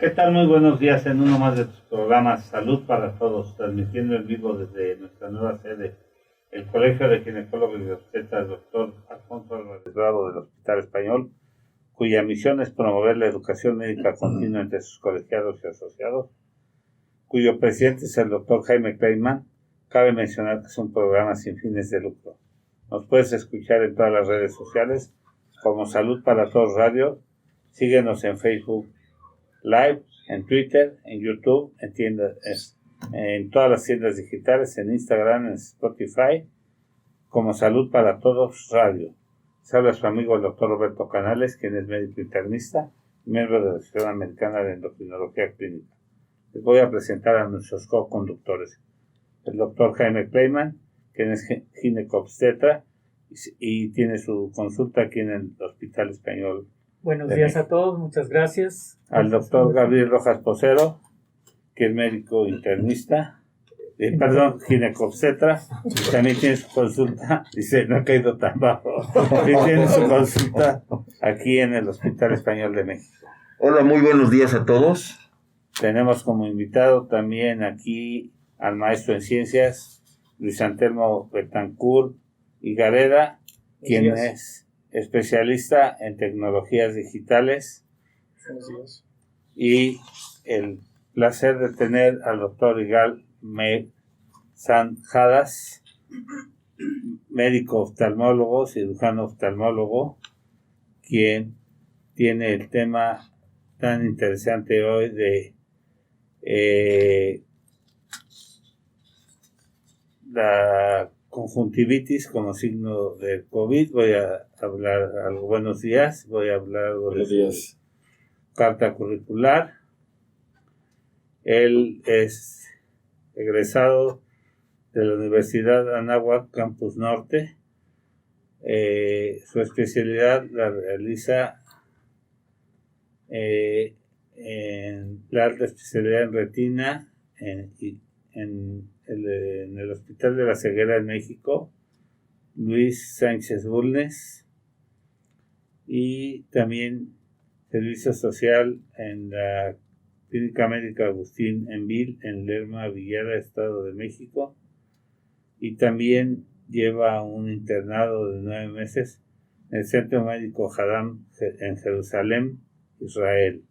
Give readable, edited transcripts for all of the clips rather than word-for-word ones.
¿Qué tal? Muy buenos días en uno más de tus programas Salud para Todos, transmitiendo en vivo desde nuestra nueva sede, el Colegio de Ginecólogos y Obstetras, Dr. Alfonso Álvarez Bravo del Hospital Español, cuya misión es promover la educación médica continua entre sus colegiados y asociados, cuyo presidente es el Dr. Jaime Kleiman. Cabe mencionar que es un programa sin fines de lucro. Nos puedes escuchar en todas las redes sociales como Salud para Todos Radio. Síguenos en Facebook Live, en Twitter, en YouTube, en todas las tiendas digitales, en Instagram, en Spotify, como Salud para Todos Radio. Se habla su amigo el doctor Roberto Canales, quien es médico internista y miembro de la Asociación Americana de Endocrinología Clínica. Les voy a presentar a nuestros co-conductores. El doctor Jaime Kleiman, quien es ginecobstetra y tiene su consulta aquí en el Hospital Español. Buenos días a todos, muchas gracias. Al doctor Gabriel Rojas Posero, que es médico internista, ginecobstetra, también tiene su consulta, dice, no ha caído tan bajo, y tiene su consulta aquí en el Hospital Español de México. Hola, muy buenos días a todos. Tenemos como invitado también aquí al maestro en ciencias, Luis Antelmo Betancourt y Gareda, quien es especialista en tecnologías digitales. Y el placer de tener al doctor Igal Zanjadas, médico oftalmólogo, cirujano oftalmólogo, quien tiene el tema tan interesante hoy de la conjuntivitis como signo del COVID. Voy a hablar algo, buenos días, voy a hablar algo de su carta curricular. Él es egresado de la Universidad Anáhuac Campus Norte. Su especialidad la realiza en la alta especialidad en retina en el Hospital de la Ceguera en México, Luis Sánchez Bulnes, y también servicio social en la Clínica Médica Agustín Envil en Lerma, Villada, Estado de México, y también lleva un internado de 9 meses en el Centro Médico Hadam en Jerusalén, Israel,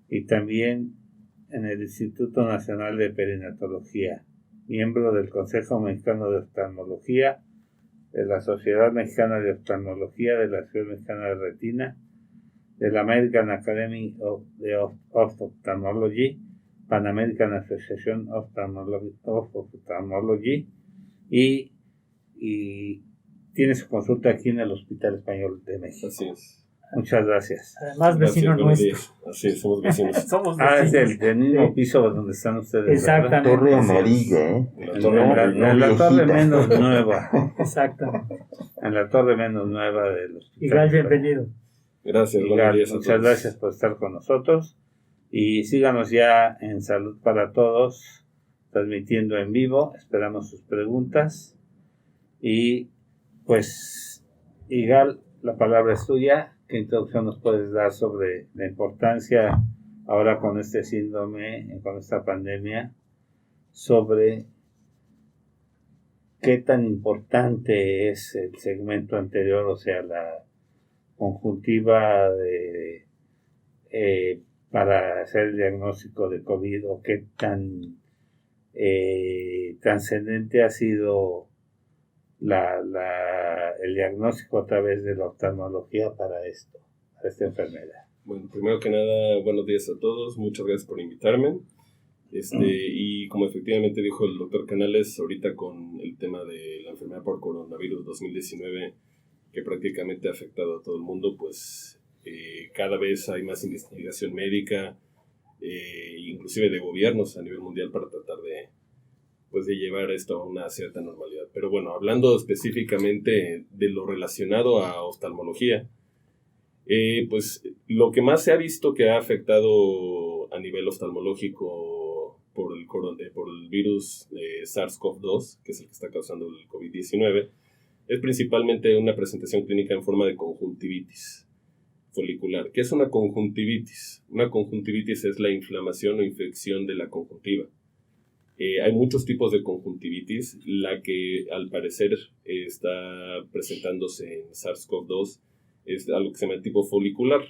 y también en el Instituto Nacional de Perinatología, miembro del Consejo Mexicano de Oftalmología, de la Sociedad Mexicana de Oftalmología, de la Asociación Mexicana de Retina, de la American Academy of Ophthalmology, Pan American Association of Ophthalmology, y tiene su consulta aquí en el Hospital Español de México. Así es. Muchas gracias. Además, vecino nuestro. Así es, somos vecinos. Somos vecinos. Es del mismo piso donde están ustedes. Exactamente. Torre amarilla, ¿eh? En la torre menos nueva. Exactamente. En la torre menos nueva del Hospital. Igual, bienvenido. Gracias, Igal, muchas gracias por estar con nosotros. Y síganos ya en Salud para Todos, transmitiendo en vivo. Esperamos sus preguntas. Y pues, Igal, la palabra es tuya. ¿Qué introducción nos puedes dar sobre la importancia ahora con este síndrome, con esta pandemia, sobre qué tan importante es el segmento anterior, o sea, la conjuntiva para hacer el diagnóstico de COVID, o qué tan trascendente ha sido el diagnóstico a través de la oftalmología para esta enfermedad? Bueno, primero que nada, buenos días a todos, muchas gracias por invitarme. Y como efectivamente dijo el doctor Canales, ahorita con el tema de la enfermedad por coronavirus 2019, que prácticamente ha afectado a todo el mundo, pues cada vez hay más investigación médica, inclusive de gobiernos a nivel mundial para tratar de llevar esto a una cierta normalidad. Pero bueno, hablando específicamente de lo relacionado a oftalmología, pues lo que más se ha visto que ha afectado a nivel oftalmológico por el virus SARS-CoV-2, que es el que está causando el COVID-19, es principalmente una presentación clínica en forma de conjuntivitis. folicular. ¿Qué es una conjuntivitis? Una conjuntivitis es la inflamación o infección de la conjuntiva. Hay muchos tipos de conjuntivitis. La que al parecer está presentándose en SARS-CoV-2 es algo que se llama tipo folicular.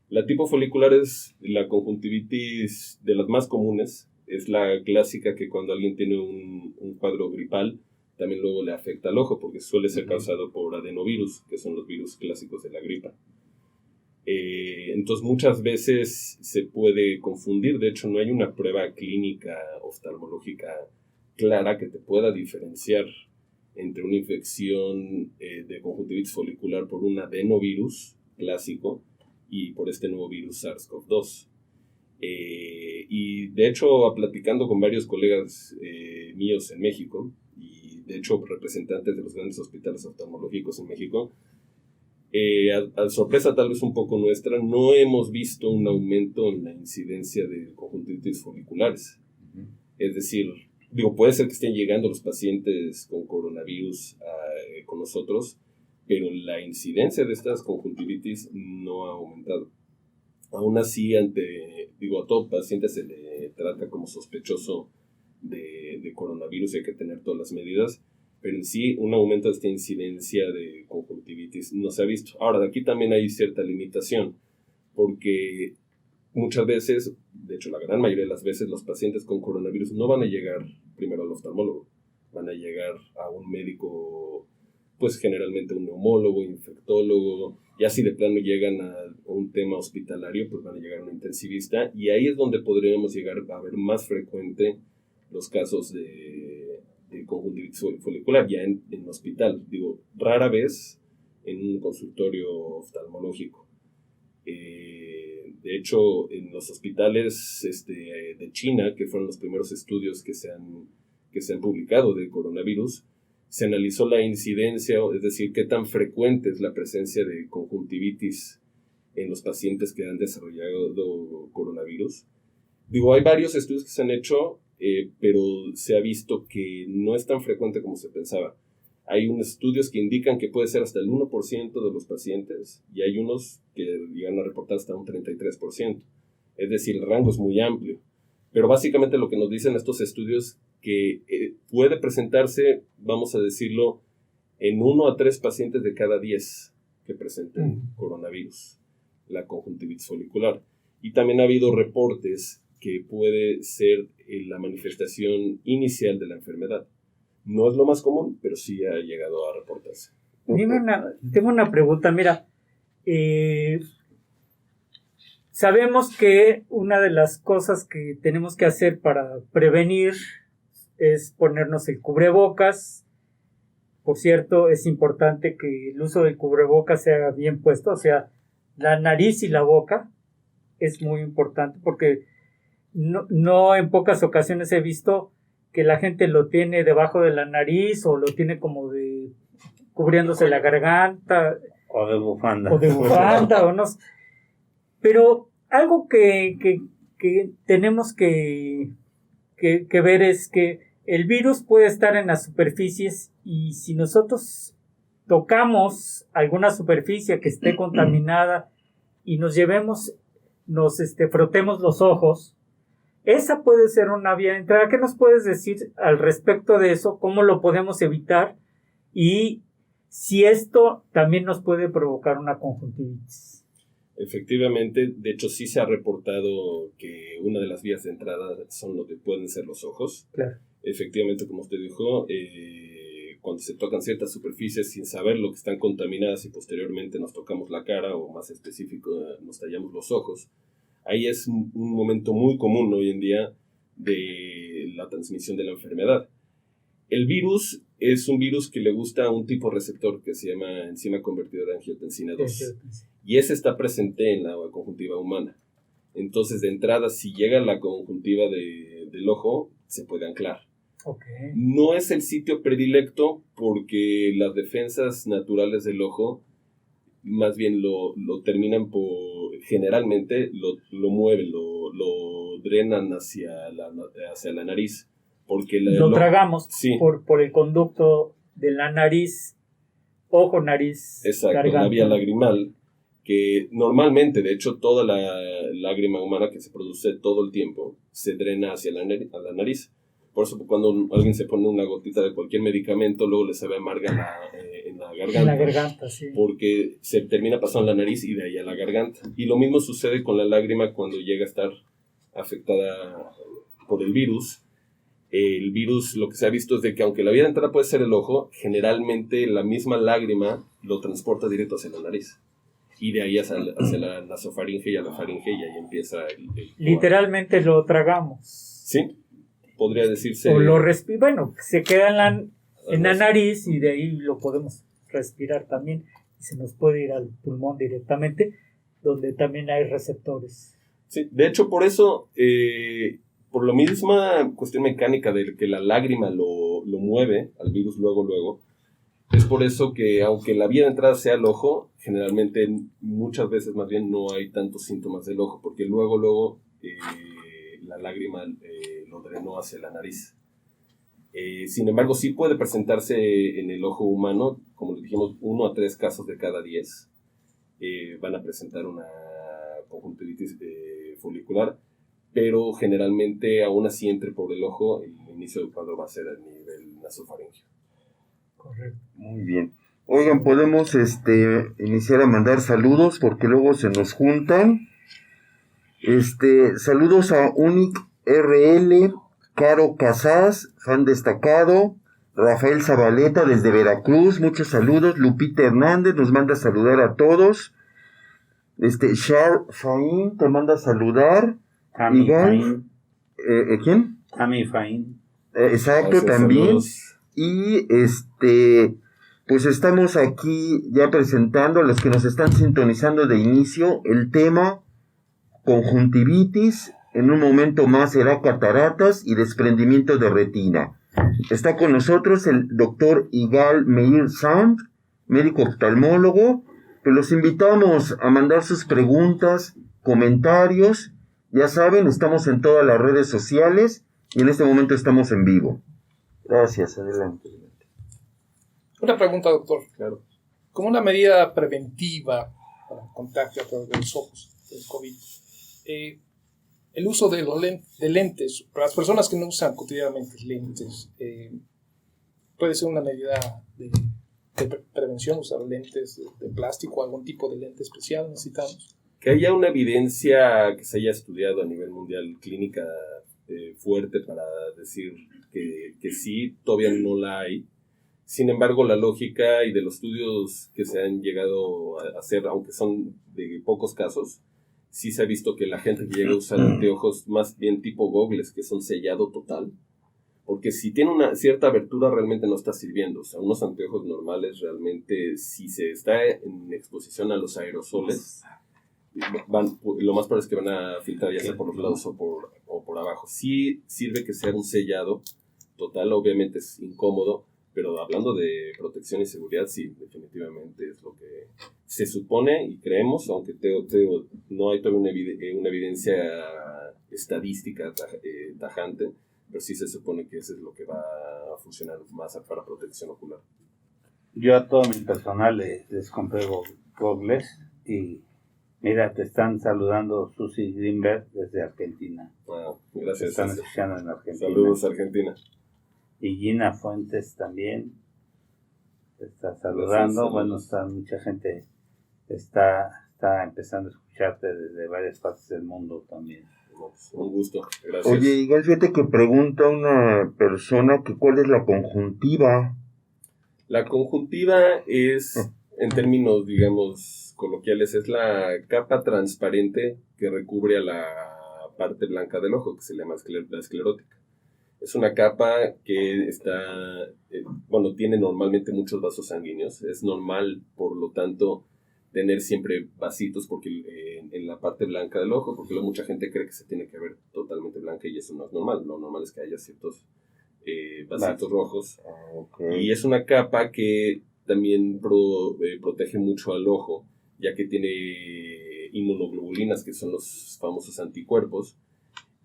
La tipo folicular es la conjuntivitis de las más comunes. Es la clásica que cuando alguien tiene un cuadro gripal, también luego le afecta al ojo, porque suele ser causado por adenovirus, que son los virus clásicos de la gripa. Entonces muchas veces se puede confundir. De hecho, no hay una prueba clínica oftalmológica clara que te pueda diferenciar entre una infección de conjuntivitis folicular por un adenovirus clásico y por este nuevo virus SARS-CoV-2. Y de hecho, platicando con varios colegas míos en México, y de hecho representantes de los grandes hospitales oftalmológicos en México, a sorpresa tal vez un poco nuestra, no hemos visto un aumento en la incidencia de conjuntivitis foliculares. Es decir, puede ser que estén llegando los pacientes con coronavirus con nosotros, pero la incidencia de estas conjuntivitis no ha aumentado. Aún así, a todo paciente se le trata como sospechoso de coronavirus y hay que tener todas las medidas, pero en sí un aumento de esta incidencia de conjuntivitis no se ha visto. Ahora, de aquí también hay cierta limitación, porque muchas veces, de hecho la gran mayoría de las veces, los pacientes con coronavirus no van a llegar primero al oftalmólogo, van a llegar a un médico, pues generalmente un neumólogo, infectólogo, ya si de plano llegan a un tema hospitalario, pues van a llegar a un intensivista, y ahí es donde podríamos llegar a ver más frecuente los casos de conjuntivitis folicular, ya en hospital. Rara vez en un consultorio oftalmológico. De hecho, en los hospitales de China, que fueron los primeros estudios que se han publicado de coronavirus, se analizó la incidencia, es decir, qué tan frecuente es la presencia de conjuntivitis en los pacientes que han desarrollado coronavirus. Hay varios estudios que se han hecho, pero se ha visto que no es tan frecuente como se pensaba. Hay unos estudios que indican que puede ser hasta el 1% de los pacientes, y hay unos que llegan a reportar hasta un 33%. Es decir, el rango es muy amplio. Pero básicamente lo que nos dicen estos estudios que puede presentarse, vamos a decirlo, en 1 a 3 pacientes de cada 10 que presenten coronavirus, la conjuntivitis folicular. Y también ha habido reportes que puede ser la manifestación inicial de la enfermedad. No es lo más común, pero sí ha llegado a reportarse. Tengo una pregunta, mira. Sabemos que una de las cosas que tenemos que hacer para prevenir es ponernos el cubrebocas. Por cierto, es importante que el uso del cubrebocas sea bien puesto, o sea, la nariz y la boca es muy importante, porque no en pocas ocasiones he visto que la gente lo tiene debajo de la nariz o lo tiene como de cubriéndose la garganta O de bufanda. o no sé. Pero algo que tenemos que ver es que el virus puede estar en las superficies, y si nosotros tocamos alguna superficie que esté contaminada y nos frotemos los ojos, esa puede ser una vía de entrada. ¿Qué nos puedes decir al respecto de eso? ¿Cómo lo podemos evitar? Y si esto también nos puede provocar una conjuntivitis. Efectivamente, de hecho sí se ha reportado que una de las vías de entrada pueden ser los ojos. Claro. Efectivamente, como usted dijo, cuando se tocan ciertas superficies sin saber lo que están contaminadas y posteriormente nos tocamos la cara, o más específico, nos tallamos los ojos, ahí es un momento muy común hoy en día de la transmisión de la enfermedad. El virus es un virus que le gusta a un tipo receptor que se llama enzima convertidora de angiotensina 2. Y ese está presente en la conjuntiva humana. Entonces, de entrada, si llega a la conjuntiva del ojo, se puede anclar. Okay. No es el sitio predilecto, porque las defensas naturales del ojo más bien lo terminan generalmente lo mueven, lo drenan hacia la nariz. Porque lo tragamos, sí, por el conducto de la nariz, ojo, nariz, exacto, garganta. la vía lagrimal, que normalmente, de hecho, toda la lágrima humana que se produce todo el tiempo se drena hacia la nariz. Por eso cuando alguien se pone una gotita de cualquier medicamento, luego le sabe amarga en la garganta. En la garganta, sí. Porque se termina pasando la nariz y de ahí a la garganta. Y lo mismo sucede con la lágrima cuando llega a estar afectada por el virus. El virus, lo que se ha visto es de que aunque la vía de entrada puede ser el ojo, generalmente la misma lágrima lo transporta directo hacia la nariz. Y de ahí hacia la nasofaringe y a la faringe, y ahí empieza el Literalmente lo tragamos. Sí, podría decirse. O lo bueno, se queda en la nariz y de ahí lo podemos respirar también. Y se nos puede ir al pulmón directamente, donde también hay receptores. Sí, de hecho, por eso, por la misma cuestión mecánica de que la lágrima lo mueve al virus luego, es por eso que aunque la vía de entrada sea el ojo, generalmente muchas veces más bien no hay tantos síntomas del ojo, porque luego la lágrima lo drenó hacia la nariz. Sin embargo, sí puede presentarse en el ojo humano, como le dijimos, 1 a 3 casos de cada 10 van a presentar una conjuntivitis folicular, pero generalmente aún así entre por el ojo, el inicio del cuadro va a ser a nivel nasofaringeo. Correcto. Muy bien. Oigan, podemos iniciar a mandar saludos porque luego se nos juntan. Saludos a Unic RL, Caro Casas, fan destacado, Rafael Zabaleta desde Veracruz, muchos saludos. Lupita Hernández nos manda a saludar a todos. Char Fain te manda a saludar. Tami Fain. ¿Quién? Tami Fain. Exacto, Gracias, también. saludos. Y pues estamos aquí ya presentando a los que nos están sintonizando de inicio el tema conjuntivitis. En un momento más será cataratas y desprendimiento de retina. Está con nosotros el doctor Igal Meir Sand, médico oftalmólogo. Pues los invitamos a mandar sus preguntas, comentarios. Ya saben, estamos en todas las redes sociales y en este momento estamos en vivo. Gracias, adelante. Una pregunta, doctor. Claro. Como una medida preventiva para el contagio a través de los ojos del COVID, el uso de lentes, para las personas que no usan cotidianamente lentes, puede ser una medida de prevención, usar lentes de plástico, algún tipo de lente especial necesitamos. Que haya una evidencia que se haya estudiado a nivel mundial, clínica fuerte para decir que sí, todavía no la hay. Sin embargo, la lógica y de los estudios que se han llegado a hacer, aunque son de pocos casos, sí se ha visto que la gente que llega a usar anteojos más bien tipo gogles, que son sellado total, porque si tiene una cierta abertura realmente no está sirviendo. O sea, unos anteojos normales realmente, si se está en exposición a los aerosoles, lo más probable es que van a filtrar ya sea por los lados o por abajo. Sí sirve que sea un sellado total, obviamente es incómodo, pero hablando de protección y seguridad, sí, definitivamente es lo que se supone y creemos, aunque no hay todavía una evidencia estadística tajante, pero sí se supone que eso es lo que va a funcionar más para protección ocular. Yo a todo mi personal les compré gogles y mira, te están saludando Susi Greenberg desde Argentina. Wow, Te gracias. están escuchando en Argentina. Saludos, Argentina. Y Gina Fuentes también te está saludando. Gracias, bueno, mucha gente está empezando a escucharte desde varias partes del mundo también. Un gusto, gracias. Oye, Igual, fíjate que pregunta una persona que cuál es la conjuntiva. La conjuntiva es, en términos, digamos, coloquiales, es la capa transparente que recubre a la parte blanca del ojo, que se llama la esclerótica. Es una capa que tiene normalmente muchos vasos sanguíneos. Es normal, por lo tanto, tener siempre vasitos en la parte blanca del ojo, porque luego mucha gente cree que se tiene que ver totalmente blanca y eso no es normal. Lo normal es que haya ciertos vasitos rojos. Okay. Y es una capa que también protege mucho al ojo, ya que tiene inmunoglobulinas, que son los famosos anticuerpos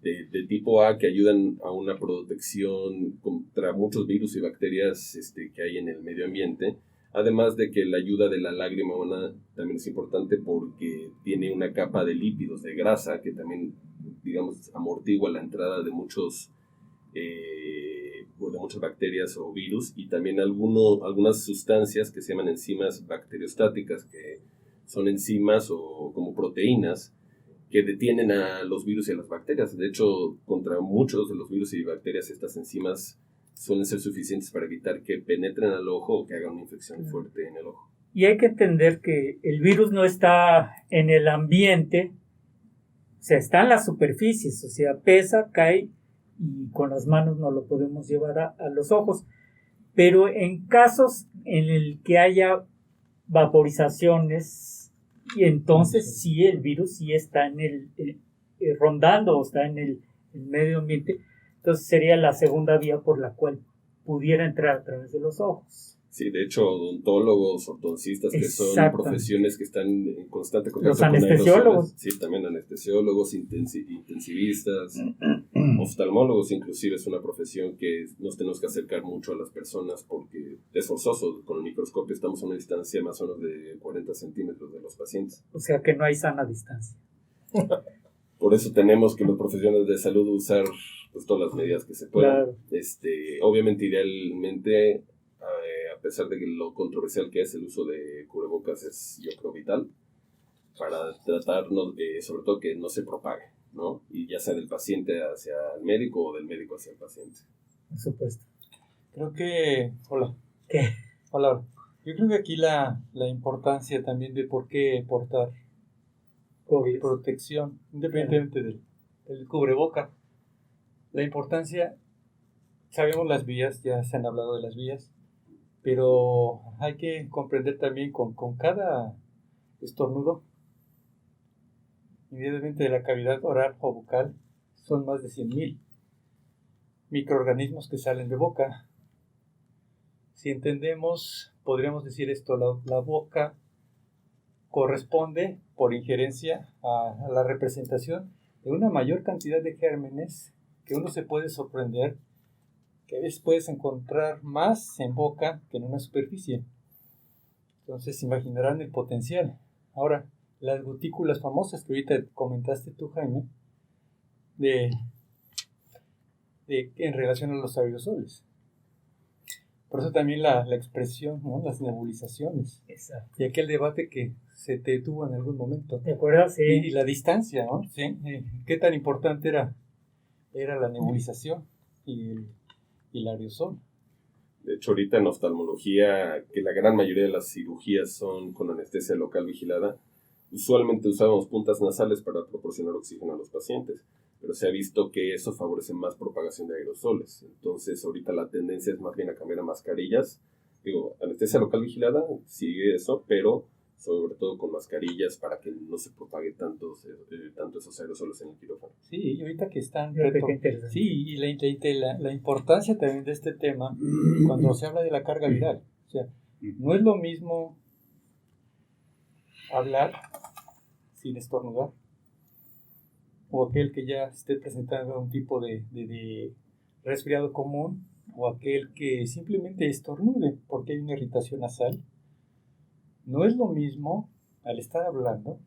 de tipo A, que ayudan a una protección contra muchos virus y bacterias que hay en el medio ambiente, Además de que la ayuda de la lágrima humana también es importante porque tiene una capa de lípidos, de grasa, que también, digamos, amortigua la entrada de muchas bacterias o virus, y también algunas sustancias que se llaman enzimas bacteriostáticas, que son enzimas o como proteínas que detienen a los virus y a las bacterias. De hecho, contra muchos de los virus y bacterias, estas enzimas suelen ser suficientes para evitar que penetren al ojo o que hagan una infección fuerte en el ojo. Y hay que entender que el virus no está en el ambiente, o sea, está en las superficies, o sea, pesa, cae y con las manos no lo podemos llevar a los ojos. Pero en casos en el que haya vaporizaciones, y entonces sí el virus sí está en rondando, o está en el medio ambiente, entonces sería la segunda vía por la cual pudiera entrar a través de los ojos. Sí, de hecho, odontólogos, ortodoncistas, que son profesiones que están en constante contacto los anestesiólogos. Sí, también anestesiólogos, intensivistas, oftalmólogos, inclusive es una profesión que nos tenemos que acercar mucho a las personas porque es forzoso. Con el microscopio estamos a una distancia más o menos de 40 centímetros de los pacientes. O sea que no hay sana distancia. Por eso tenemos que los profesionales de salud usar pues todas las medidas que se puedan. Claro. Obviamente, idealmente, a pesar de que lo controversial que es el uso de cubrebocas, es yo creo vital para tratarnos, sobre todo que no se propague, ¿no? Y ya sea del paciente hacia el médico o del médico hacia el paciente. Por supuesto. Creo que... Hola. ¿Qué? Hola. Yo creo que aquí la importancia también de por qué portar COVID. Protección, independientemente del cubreboca. La importancia, sabemos las vías, ya se han hablado de las vías, pero hay que comprender también con cada estornudo, independientemente de la cavidad oral o bucal, son más de 100,000 microorganismos que salen de boca. Si entendemos, podríamos decir esto, la boca corresponde por injerencia a la representación de una mayor cantidad de gérmenes que uno se puede sorprender, que a veces puedes encontrar más en boca que en una superficie. Entonces imaginarán el potencial. Ahora, las gotículas famosas que ahorita comentaste tú, Jaime, en relación a los aerosoles. Por eso también la expresión, ¿no? Las nebulizaciones. Exacto. Y aquel debate que se te detuvo en algún momento. ¿Te acuerdas? Sí. Y la distancia, ¿no? Sí. ¿Qué tan importante era la nebulización y el aerosol? De hecho, ahorita en oftalmología, que la gran mayoría de las cirugías son con anestesia local vigilada, usualmente usamos puntas nasales para proporcionar oxígeno a los pacientes, pero se ha visto que eso favorece más propagación de aerosoles. Entonces, ahorita la tendencia es más bien a cambiar a mascarillas. Anestesia local vigilada, sigue eso, pero sobre todo con mascarillas para que no se propague tanto esos aerosoles en el quirófano. Sí, y ahorita que están... Sí, y la importancia también de este tema cuando se habla de la carga viral. O sea, no es lo mismo hablar sin estornudar o aquel que ya esté presentando un tipo de resfriado común o aquel que simplemente estornude porque hay una irritación nasal. No es lo mismo al estar hablando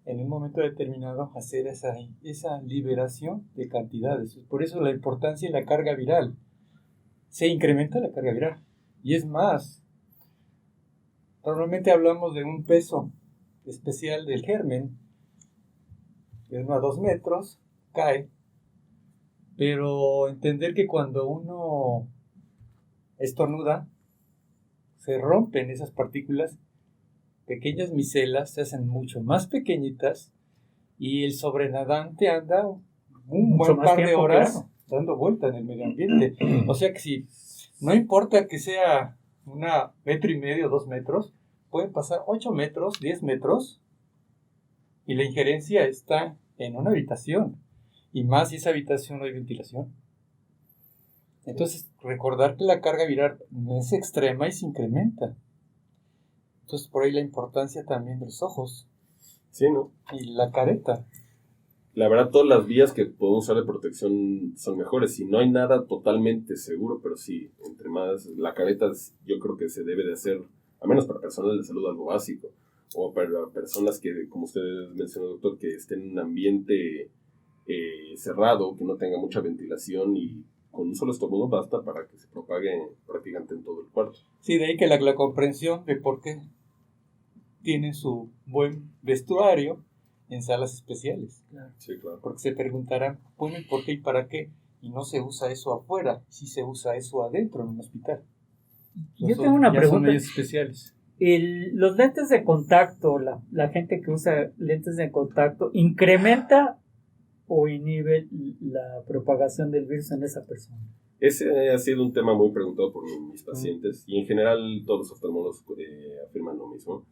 en un momento determinado hacer esa liberación de cantidades. Por eso la importancia de la carga viral. Se incrementa la carga viral. Y es más, normalmente hablamos de un peso especial del germen, de 1 a 2 metros, cae. Pero entender que cuando uno estornuda, se rompen esas partículas, pequeñas micelas se hacen mucho más pequeñitas y el sobrenadante anda un buen par de horas dando vuelta en el medio ambiente. O sea que si no importa que sea 1,5 metros, 2 metros, pueden pasar 8 metros, 10 metros y la injerencia está en una habitación y más si esa habitación no hay ventilación. Entonces, recordar que la carga viral no es extrema y se incrementa. Entonces, por ahí la importancia también de los ojos. Sí, ¿no? Y la careta. La verdad, todas las vías que podemos usar de protección son mejores. Si no hay nada totalmente seguro, pero sí, entre más, la careta yo creo que se debe de hacer, al menos para personal de salud, algo básico. O para personas que, como usted mencionó, doctor, que estén en un ambiente cerrado, que no tenga mucha ventilación y con un solo estornudo basta para que se propague prácticamente en todo el cuarto. Sí, de ahí que la comprensión de por qué tienen su buen vestuario en salas especiales. Sí, claro. Porque se preguntarán, bueno, ¿por qué y para qué? Y no se usa eso afuera, sí se usa eso adentro en un hospital. Yo tengo una ya pregunta. Son medios especiales. Los lentes de contacto, la gente que usa lentes de contacto, ¿incrementa o inhibe la propagación del virus en esa persona? Ese ha sido un tema muy preguntado por mis pacientes y en general todos los oftalmólogos afirman lo mismo.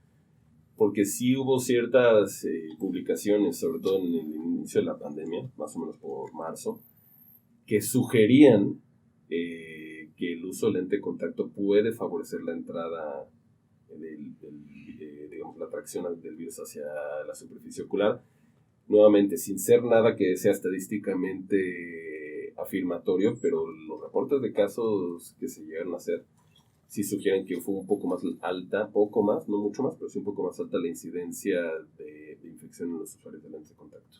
Porque sí hubo ciertas publicaciones, sobre todo en el inicio de la pandemia, más o menos por marzo, que sugerían que el uso de lente de contacto puede favorecer la entrada, digamos, la atracción del virus hacia la superficie ocular. Nuevamente, sin ser nada que sea estadísticamente afirmatorio, pero los reportes de casos que se llegaron a hacer sí sugieren que fue un poco más alta, poco más, no mucho más, pero sí un poco más alta la incidencia de infección en los usuarios de lentes de contacto.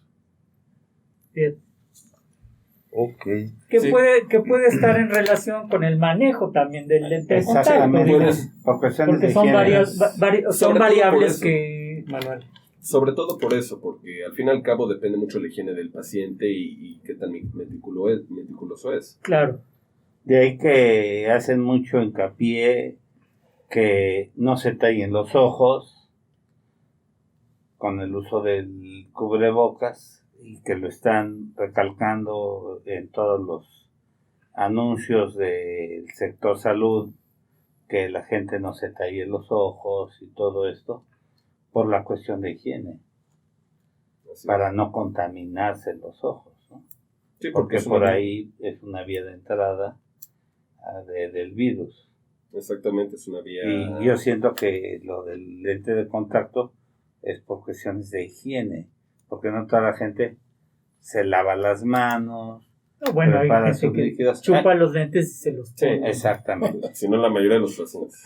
Bien. Ok. Que Sí. puede estar en relación con el manejo también del lente de contacto. Exactamente, Puedes- por cuestiones Porque de son higiene. son Sobre todo variables por que... Manuel. Sobre todo por eso, porque al fin y al cabo depende mucho de la higiene del paciente y qué tan meticuloso es. Claro. De ahí que hacen mucho hincapié que no se tallen los ojos con el uso del cubrebocas y que lo están recalcando en todos los anuncios del sector salud, que la gente no se talle los ojos y todo esto por la cuestión de higiene, Así. para no contaminarse los ojos, ¿no? Sí, Porque es por una- ahí es una vía de entrada del virus. Exactamente, es una vía... Y yo siento que lo del lente de contacto es por cuestiones de higiene, porque no toda la gente se lava las manos, No, bueno, hay prepara gente sus que líquidos. chupa los lentes y se los Sí, pone. exactamente. Si no, la mayoría de los pacientes.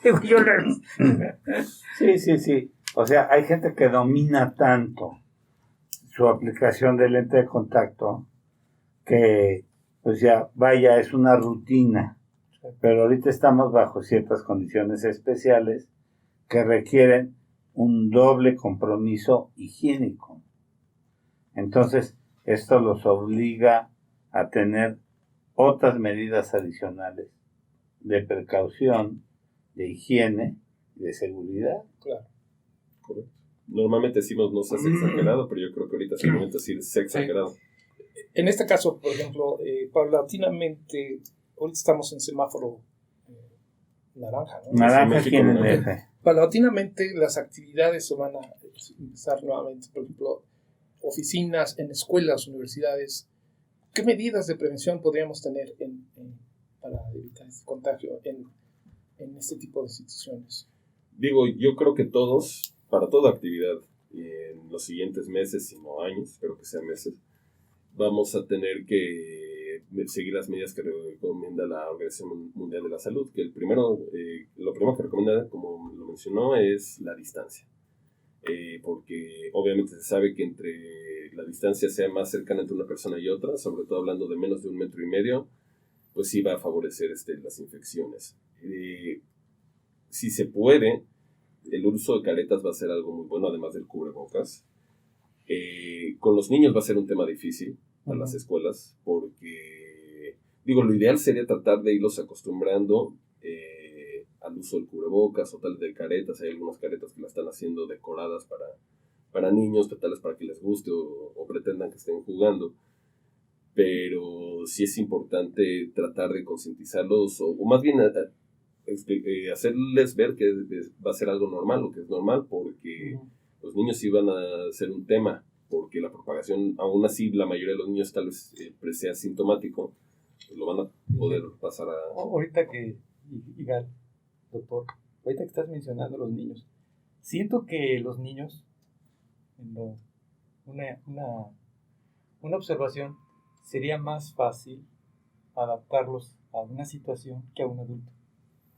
Digo, yo le- Sí. O sea, hay gente que domina tanto su aplicación de lente de contacto que, pues ya, vaya, es una rutina. Pero ahorita estamos bajo ciertas condiciones especiales que requieren un doble compromiso higiénico. Entonces, esto los obliga a tener otras medidas adicionales de precaución, de higiene y de seguridad. Claro. Correcto. Normalmente decimos no seas exagerado, pero yo creo que ahorita es el momento de decir sea exagerado. En este caso, por ejemplo, paulatinamente, ahorita estamos en semáforo naranja, ¿no? Naranja México, aquí en el ¿no? DF. Paulatinamente las actividades se van a empezar nuevamente, por ejemplo, oficinas, en escuelas, universidades. ¿Qué medidas de prevención podríamos tener para evitar este contagio en este tipo de instituciones? Digo, yo creo que todos, para toda actividad, en los siguientes meses, si no años, espero que sean meses, vamos a tener que seguir las medidas que recomienda la Organización Mundial de la Salud, que lo primero que recomienda, como lo mencionó, es la distancia. Porque obviamente se sabe que entre la distancia sea más cercana entre una persona y otra, sobre todo hablando de menos de 1,5 metros, pues sí va a favorecer las infecciones. Si se puede, el uso de caretas va a ser algo muy bueno, además del cubrebocas. Con los niños va a ser un tema difícil para las escuelas, porque, digo, lo ideal sería tratar de irlos acostumbrando al uso del cubrebocas o tal de caretas. Hay algunas caretas que la están haciendo decoradas para niños, tales para que les guste o pretendan que estén jugando. Pero sí es importante tratar de concientizarlos, o más bien hacerles ver que va a ser algo normal, o que es normal, porque los niños sí van a ser un tema, porque la propagación, aún así la mayoría de los niños tal vez sea asintomático, pues lo van a poder pasar a... Ahorita que, Igal, doctor, ahorita que estás mencionando a los niños, siento que los niños, en lo una observación, sería más fácil adaptarlos a una situación que a un adulto.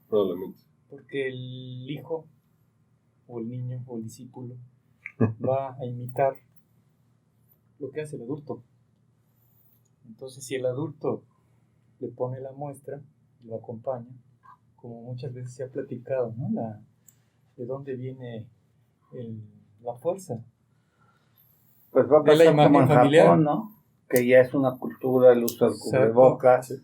Probablemente. Porque el hijo, o el niño, o el discípulo, va a imitar lo que hace el adulto. Entonces, si el adulto le pone la muestra, lo acompaña, como muchas veces se ha platicado, ¿no? De dónde viene la fuerza. Pues va a De la pasar como imagen en familiar. Japón, ¿no? Que ya es una cultura el uso del Exacto. cubrebocas. Sí.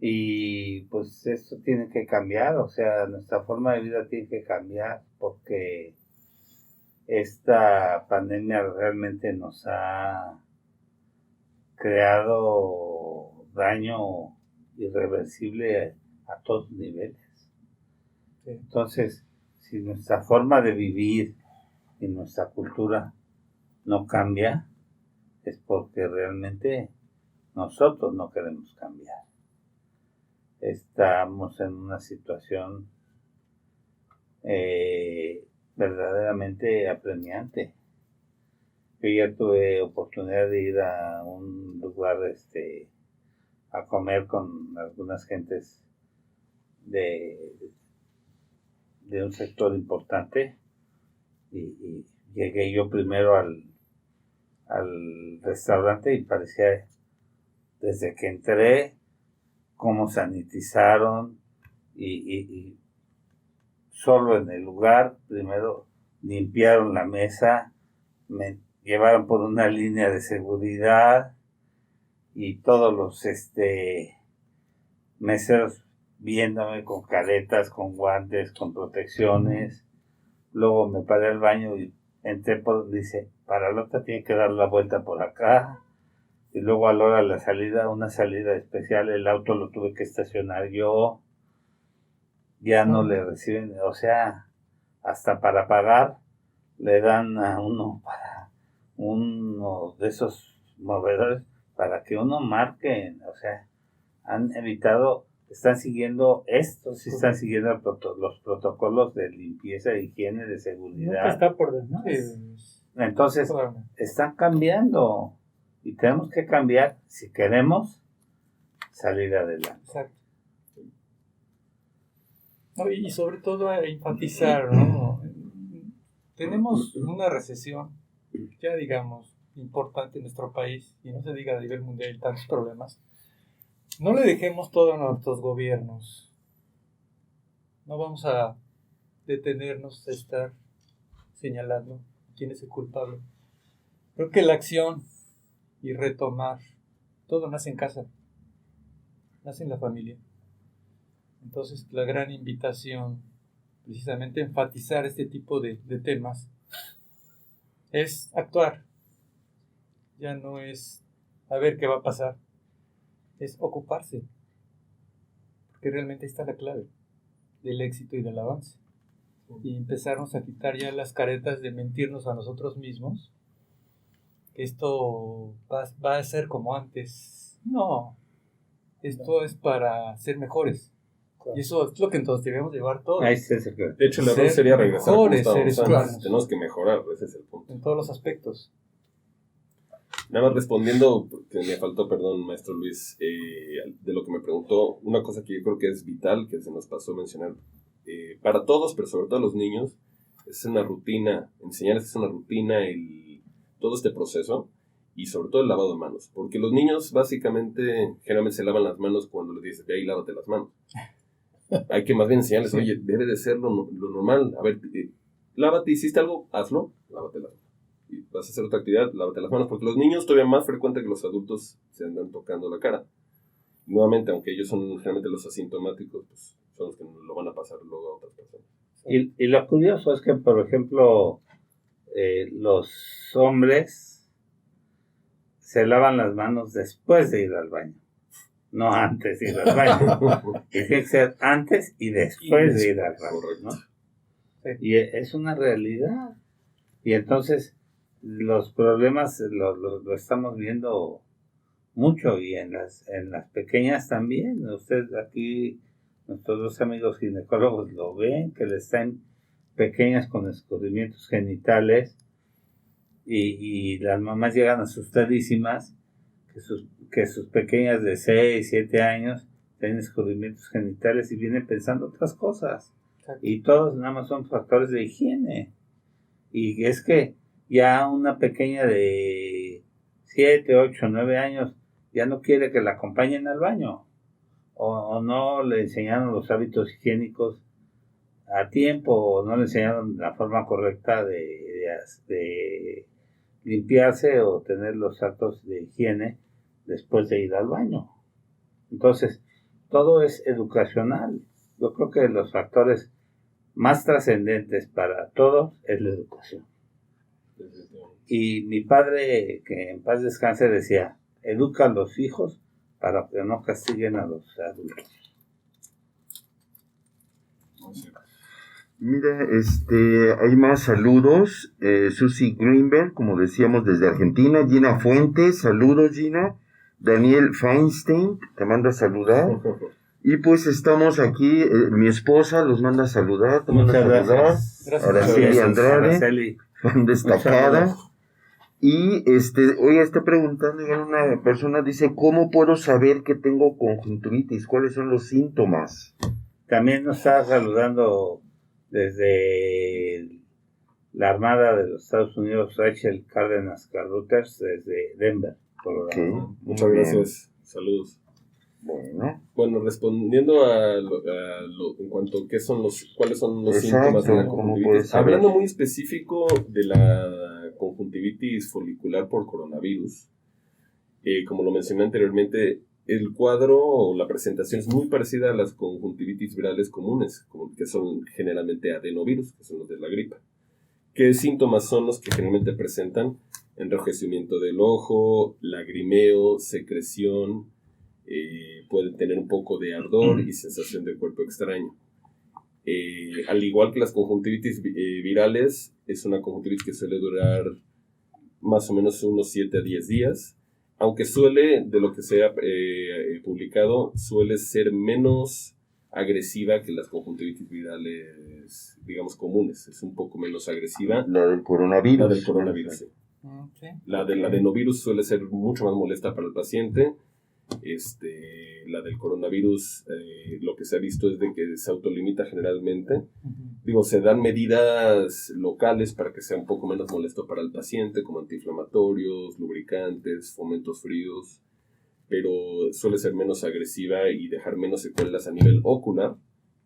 Y pues esto tiene que cambiar, o sea, nuestra forma de vida tiene que cambiar porque esta pandemia realmente nos ha creado daño irreversible a todos niveles. Sí. Entonces, si nuestra forma de vivir y nuestra cultura no cambia, es porque realmente nosotros no queremos cambiar. Estamos en una situación verdaderamente apremiante. Yo ya tuve oportunidad de ir a un lugar a comer con algunas gentes de un sector importante y llegué yo primero al restaurante y parecía, desde que entré, cómo sanitizaron y solo en el lugar, primero limpiaron la mesa, me llevaron por una línea de seguridad y todos los meseros viéndome con caretas, con guantes, con protecciones. Luego me paré al baño y entré dice, para la otra tiene que dar la vuelta por acá. Y luego a la hora de la salida, una salida especial, el auto lo tuve que estacionar yo. Ya no le reciben, o sea, hasta para pagar le dan a uno para uno de esos movedores para que uno marque, o sea, han evitado, están siguiendo esto, sí están siguiendo los protocolos de limpieza, de higiene, de Nunca seguridad. está por demás. Entonces, están cambiando y tenemos que cambiar si queremos salir adelante. Exacto. No, y sobre todo a enfatizar, ¿no? Tenemos una recesión, ya digamos, importante en nuestro país, y no se diga a nivel mundial, tantos problemas. No le dejemos todo a nuestros gobiernos. No vamos a detenernos a estar señalando quién es el culpable. Creo que la acción y retomar, todo nace en casa, nace en la familia. Entonces, la gran invitación, precisamente enfatizar este tipo de temas, es actuar. Ya no es a ver qué va a pasar, es ocuparse. Porque realmente ahí está la clave del éxito y del avance. Y empezarnos a quitar ya las caretas de mentirnos a nosotros mismos. Esto va a ser como antes. No, esto es para ser mejores. Y eso es lo que entonces debemos llevar todos. Ahí está el secreto. De hecho, el error Ser sería regresar como mejores estábamos seres antes. humanos. Tenemos que mejorar, ese es el punto. En todos los aspectos. Nada más respondiendo, porque me faltó, perdón, maestro Luis, de lo que me preguntó, una cosa que yo creo que es vital, que se nos pasó a mencionar, para todos, pero sobre todo los niños, es una rutina, enseñarles es una rutina todo este proceso, y sobre todo el lavado de manos, porque los niños básicamente, generalmente se lavan las manos cuando les dices, ve ahí, lávate las manos. Hay que más bien enseñarles, oye, debe de ser lo normal, a ver, lávate, hiciste algo, hazlo, lávate las manos. Y vas a hacer otra actividad, lávate las manos, porque los niños todavía más frecuente que los adultos se andan tocando la cara. Y nuevamente, aunque ellos son generalmente los asintomáticos, pues son los que lo van a pasar luego a otras personas. Y lo curioso es que, por ejemplo, los hombres se lavan las manos después de ir al baño, no antes de ir al baño. Tiene que ser antes y después de ir al baño, ¿no? Y es una realidad. Y entonces los problemas lo estamos viendo mucho, y en las pequeñas también. Ustedes aquí, nuestros dos amigos ginecólogos lo ven, que les están pequeñas con escurrimientos genitales, y las mamás llegan asustadísimas que sus pequeñas de 6, 7 años tienen escurrimientos genitales y vienen pensando otras cosas. Y todos nada más son factores de higiene. Y es que ya una pequeña de 7, 8, 9 años ya no quiere que la acompañen al baño. O no le enseñaron los hábitos higiénicos a tiempo, o no le enseñaron la forma correcta de limpiarse o tener los actos de higiene después de ir al baño. Entonces, todo es educacional. Yo creo que los factores más trascendentes para todos es la educación. Y mi padre, que en paz descanse, decía, educa a los hijos para que no castiguen a los adultos. Mira, hay más saludos. Susi Greenberg, como decíamos, desde Argentina. Gina Fuentes, saludos, Gina. Daniel Feinstein, te manda a saludar. Y pues estamos aquí, mi esposa los manda a saludar, te manda a saludar. Araceli Andrade, fan destacada. Y hoy está preguntando, una persona dice, ¿cómo puedo saber que tengo conjuntivitis? ¿Cuáles son los síntomas? También nos está saludando desde la Armada de los Estados Unidos, Rachel Cárdenas Carruthers, desde Denver, Colorado. Okay, muchas gracias. Saludos. Bueno, respondiendo en cuanto a cuáles son los síntomas de la conjuntivitis, hablando muy específico de la conjuntivitis folicular por coronavirus, como lo mencioné anteriormente, el cuadro o la presentación es muy parecida a las conjuntivitis virales comunes, que son generalmente adenovirus, que son los de la gripa. ¿Qué síntomas son los que generalmente presentan? Enrojecimiento del ojo, lagrimeo, secreción, pueden tener un poco de ardor y sensación de cuerpo extraño. Al igual que las conjuntivitis virales, es una conjuntivitis que suele durar más o menos unos 7 a 10 días, aunque suele, de lo que se ha publicado, suele ser menos agresiva que las conjuntivitis virales, digamos, comunes. Es un poco menos agresiva. La del coronavirus. La del coronavirus, sí. Sí. La del adenovirus suele ser mucho más molesta para el paciente. La del coronavirus, lo que se ha visto es de que se autolimita generalmente. Se dan medidas locales para que sea un poco menos molesto para el paciente, como antiinflamatorios, lubricantes, fomentos fríos, pero suele ser menos agresiva y dejar menos secuelas a nivel ocular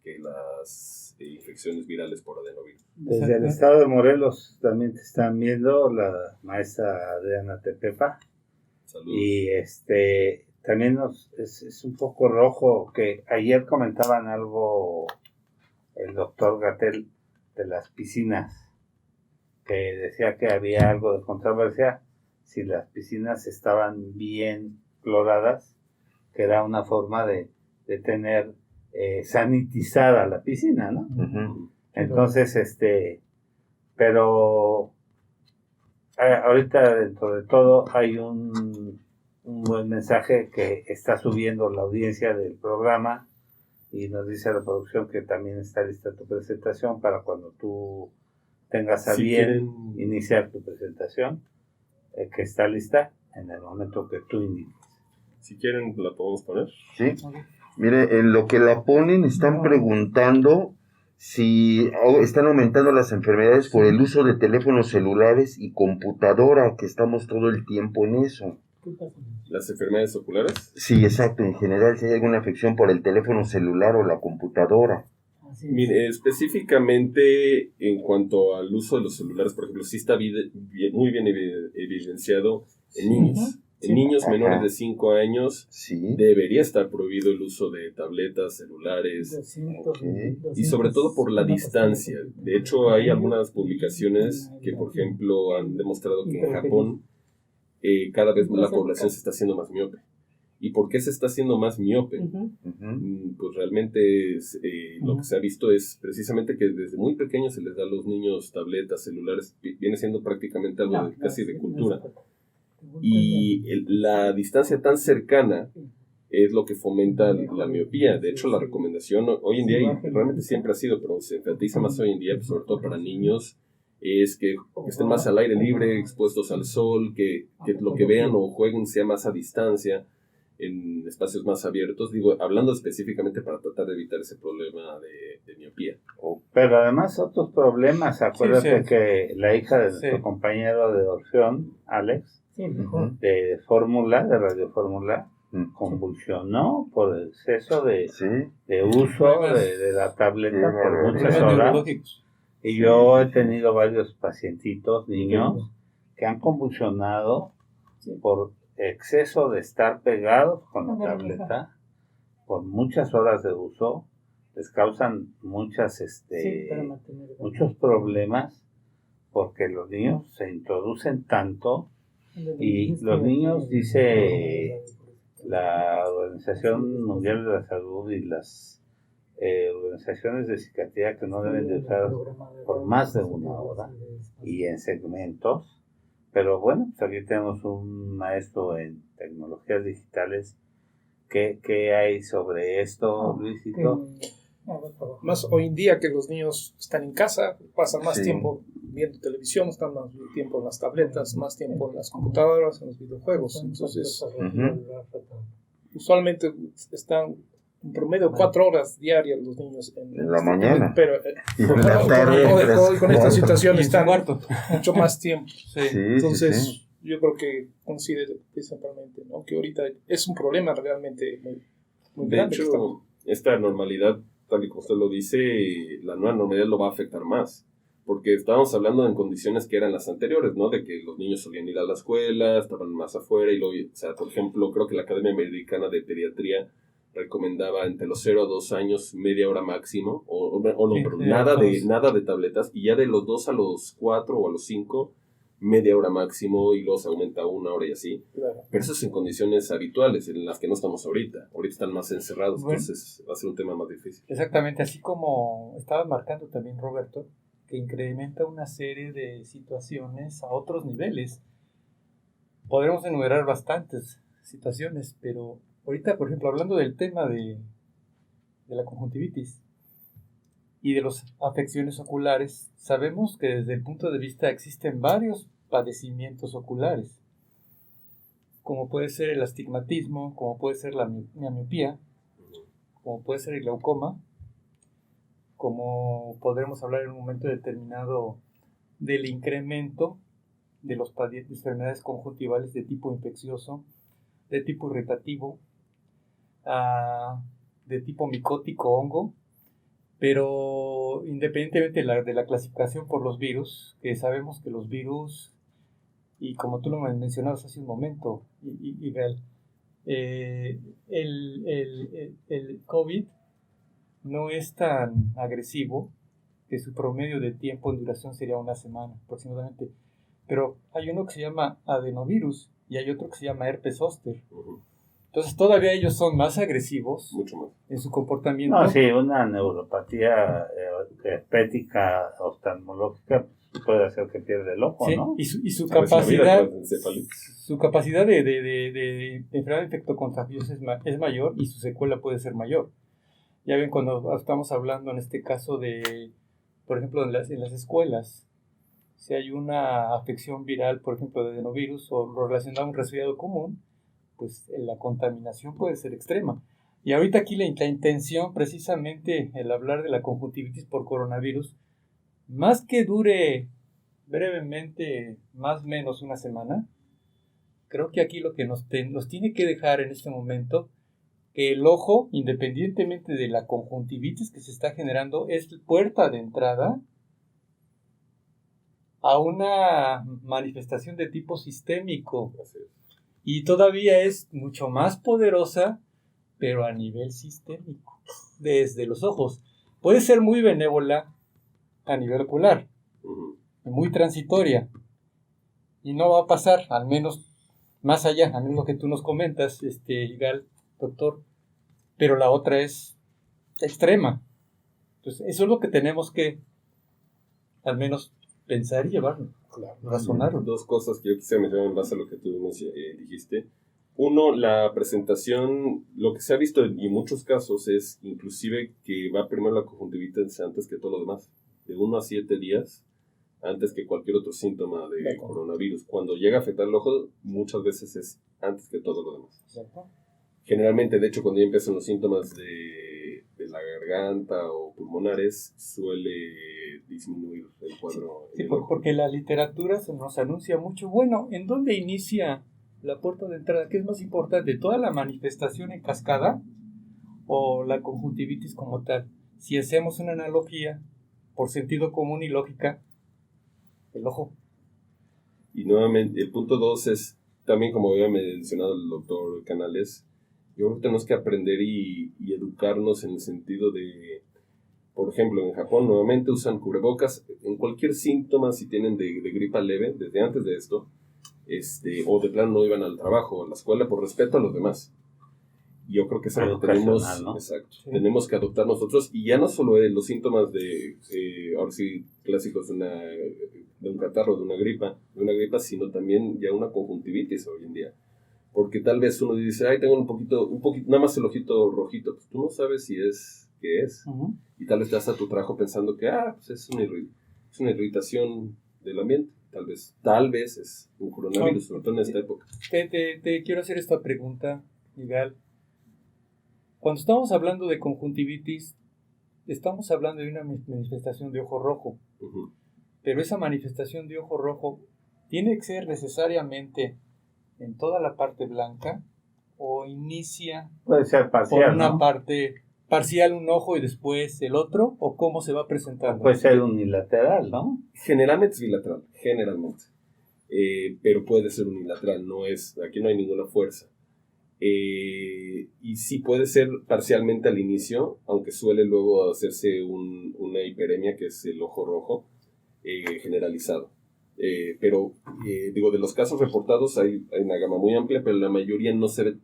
que las infecciones virales por adenovirus. Desde el estado de Morelos también te están viendo la maestra Adriana Tepepa. Saludos. Y también es un poco rojo, que ayer comentaban algo el doctor Gatell de las piscinas, que decía que había algo de controversia si las piscinas estaban bien cloradas, que era una forma de tener sanitizada la piscina, ¿no? Uh-huh. Entonces, pero ahorita dentro de todo hay un buen mensaje que está subiendo la audiencia del programa, y nos dice la producción que también está lista tu presentación para cuando tú tengas a bien iniciar tu presentación, que está lista en el momento que tú indiques. Si quieren, la podemos poner. Sí. Mire, en lo que la ponen, están preguntando si están aumentando las enfermedades por el uso de teléfonos celulares y computadora, que estamos todo el tiempo en eso. ¿Las enfermedades oculares? Sí, exacto. En general, si hay alguna afección por el teléfono celular o la computadora. Mire, específicamente en cuanto al uso de los celulares, por ejemplo, sí está muy bien evidenciado en niños. En niños menores de 5 años debería estar prohibido el uso de tabletas, celulares, y sobre todo por la distancia. De hecho, hay algunas publicaciones que, por ejemplo, han demostrado que en Japón cada vez más la población se está haciendo más miope. ¿Y por qué se está haciendo más miope? Pues realmente lo que se ha visto es precisamente que desde muy pequeños se les da a los niños tabletas, celulares, viene siendo prácticamente algo casi de cultura. Y la distancia tan cercana es lo que fomenta la miopía. De hecho, la recomendación hoy en día, y realmente siempre ha sido, pero se enfatiza más hoy en día, sobre todo para niños, es que estén más al aire libre, expuestos al sol, que lo que vean o jueguen sea más a distancia, en espacios más abiertos, digo, hablando específicamente para tratar de evitar ese problema de miopía. Pero además otros problemas, acuérdate Sí. que la hija de nuestro Sí. compañero de Orfeón, Alex, Sí, mejor. de Fórmula, de Radio Fórmula, convulsionó por exceso de uso de la tableta por muchas Problemas horas. neurológicos. Y yo he tenido varios pacientitos, niños, que han convulsionado por exceso de estar pegados con la tableta, por muchas horas de uso, les causan muchos problemas, porque los niños se introducen tanto, y los niños, dice la Organización Mundial de la Salud y las organizaciones de psiquiatría, que no deben de usar por más de una hora y en segmentos. Pero bueno, pues aquí tenemos un maestro en tecnologías digitales. ¿Qué hay sobre esto, Luisito? Más hoy en día que los niños están en casa, pasan más Sí. tiempo viendo televisión, están más tiempo en las tabletas, más tiempo en las computadoras, en los videojuegos. Entonces, usualmente están en promedio 4 horas diarias los niños En la mañana. Pero Y en la tarde, hoy con esta situación Y en su están cuarto. mucho más tiempo. Sí. Entonces, sí. yo creo que considero principalmente, ¿no?, que ahorita es un problema realmente muy De grande. hecho, esta normalidad, tal y como usted lo dice, la nueva normalidad lo va a afectar más. Porque estábamos hablando en condiciones que eran las anteriores, ¿no? De que los niños solían ir a la escuela, estaban más afuera, y luego, o sea, por ejemplo, creo que la Academia Americana de Pediatría recomendaba entre los 0 a 2 años media hora máximo, o no, Sí, pero sí, nada de tabletas, y ya de los 2 a los 4 o a los 5, media hora máximo, y luego se aumenta 1 hora y así. Claro. Pero eso es en condiciones habituales, en las que no estamos ahorita. Ahorita están más encerrados, Bueno. entonces va a ser un tema más difícil. Exactamente, así como estaba marcando también Roberto, que incrementa una serie de situaciones a otros niveles. Podremos enumerar bastantes situaciones, pero ahorita, por ejemplo, hablando del tema de la conjuntivitis y de las afecciones oculares, sabemos que desde el punto de vista existen varios padecimientos oculares, como puede ser el astigmatismo, como puede ser la miopía, como puede ser el glaucoma, como podremos hablar en un momento determinado del incremento de las enfermedades conjuntivales de tipo infeccioso, de tipo irritativo, de tipo micótico hongo, pero independientemente de la clasificación por los virus, que sabemos que los virus, y como tú lo mencionabas hace un momento, Miguel, el COVID no es tan agresivo, que su promedio de tiempo en duración sería 1 semana aproximadamente, pero hay uno que se llama adenovirus y hay otro que se llama herpes zóster. Entonces todavía ellos son más agresivos Mucho más. en su comportamiento. No, sí, una neuropatía herpética oftalmológica puede hacer que pierda el ojo, Sí, ¿no? y su A veces la vida capacidad, con encefalitis. su capacidad de enfermedad infectocontagiosa es mayor, y su secuela puede ser mayor. Ya ven, cuando estamos hablando en este caso de, por ejemplo, en las escuelas, si hay una afección viral, por ejemplo, de adenovirus o lo relacionado a un resfriado común, pues la contaminación puede ser extrema. Y ahorita aquí la intención, precisamente, el hablar de la conjuntivitis por coronavirus, más que dure brevemente, más o menos 1 semana, creo que aquí lo que nos tiene que dejar en este momento, que el ojo, independientemente de la conjuntivitis que se está generando, es puerta de entrada a una manifestación de tipo sistémico. Así es. Y todavía es mucho más poderosa, pero a nivel sistémico, desde los ojos. Puede ser muy benévola a nivel ocular, muy transitoria, y no va a pasar, al menos más allá, al menos lo que tú nos comentas, Igal, doctor, pero la otra es extrema. Entonces, eso es lo que tenemos que, al menos, pensar y llevarlo, razonarlo. 2 cosas que yo quisiera mencionar en base a lo que tú dijiste. Uno, la presentación, lo que se ha visto en muchos casos es inclusive que va primero la conjuntivitis antes que todo lo demás. De 1 a 7 días antes que cualquier otro síntoma de coronavirus. Cuando llega a afectar el ojo, muchas veces es antes que todo lo demás. Exacto. Generalmente, de hecho, cuando ya empiezan los síntomas de la garganta o pulmonares, suele disminuir el cuadro. Sí, porque la literatura se nos anuncia mucho. Bueno, ¿en dónde inicia la puerta de entrada? ¿Qué es más importante? ¿Toda la manifestación en cascada o la conjuntivitis como tal? Si hacemos una analogía, por sentido común y lógica, el ojo. Y nuevamente, el punto 2 es, también como había mencionado el doctor Canales, yo creo que tenemos que aprender y educarnos en el sentido de, por ejemplo, en Japón nuevamente usan cubrebocas en cualquier síntoma si tienen de gripa leve, desde antes de esto, o de plano no iban al trabajo o a la escuela por respeto a los demás. Yo creo que es algo que tenemos, ¿no? exacto, sí, tenemos que adoptar nosotros, y ya no solo los síntomas de, ahora sí, clásicos de un catarro, de una gripa, sino también ya una conjuntivitis hoy en día. Porque tal vez uno dice, ay, tengo un poquito, nada más el ojito rojito, pues tú no sabes si es, qué es. Uh-huh. Y tal vez te vas a tu trabajo pensando que, pues es una irritación del ambiente. Tal vez es un coronavirus, sobre todo en esta época. Te quiero hacer esta pregunta, Miguel. Cuando estamos hablando de conjuntivitis, estamos hablando de una manifestación de ojo rojo. Uh-huh. Pero esa manifestación de ojo rojo tiene que ser necesariamente en toda la parte blanca o inicia puede ser parcial, por una ¿no? parte parcial un ojo y después el otro, o cómo se va presentando. Puede ser unilateral, ¿no? Generalmente es bilateral, generalmente. Pero puede ser unilateral, aquí no hay ninguna fuerza. Y sí puede ser parcialmente al inicio, aunque suele luego hacerse una hiperemia, que es el ojo rojo generalizado. Pero de los casos reportados hay una gama muy amplia, pero la mayoría no se ve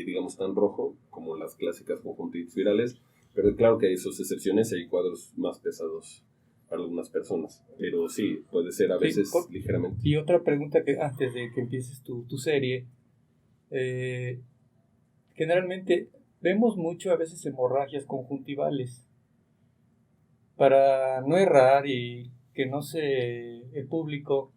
digamos tan rojo como las clásicas conjuntivitis virales, pero claro que hay sus excepciones, hay cuadros más pesados para algunas personas, pero sí, puede ser a veces ligeramente. Y otra pregunta que antes de que empieces tu serie, generalmente vemos mucho a veces hemorragias conjuntivales. Para no errar y que el público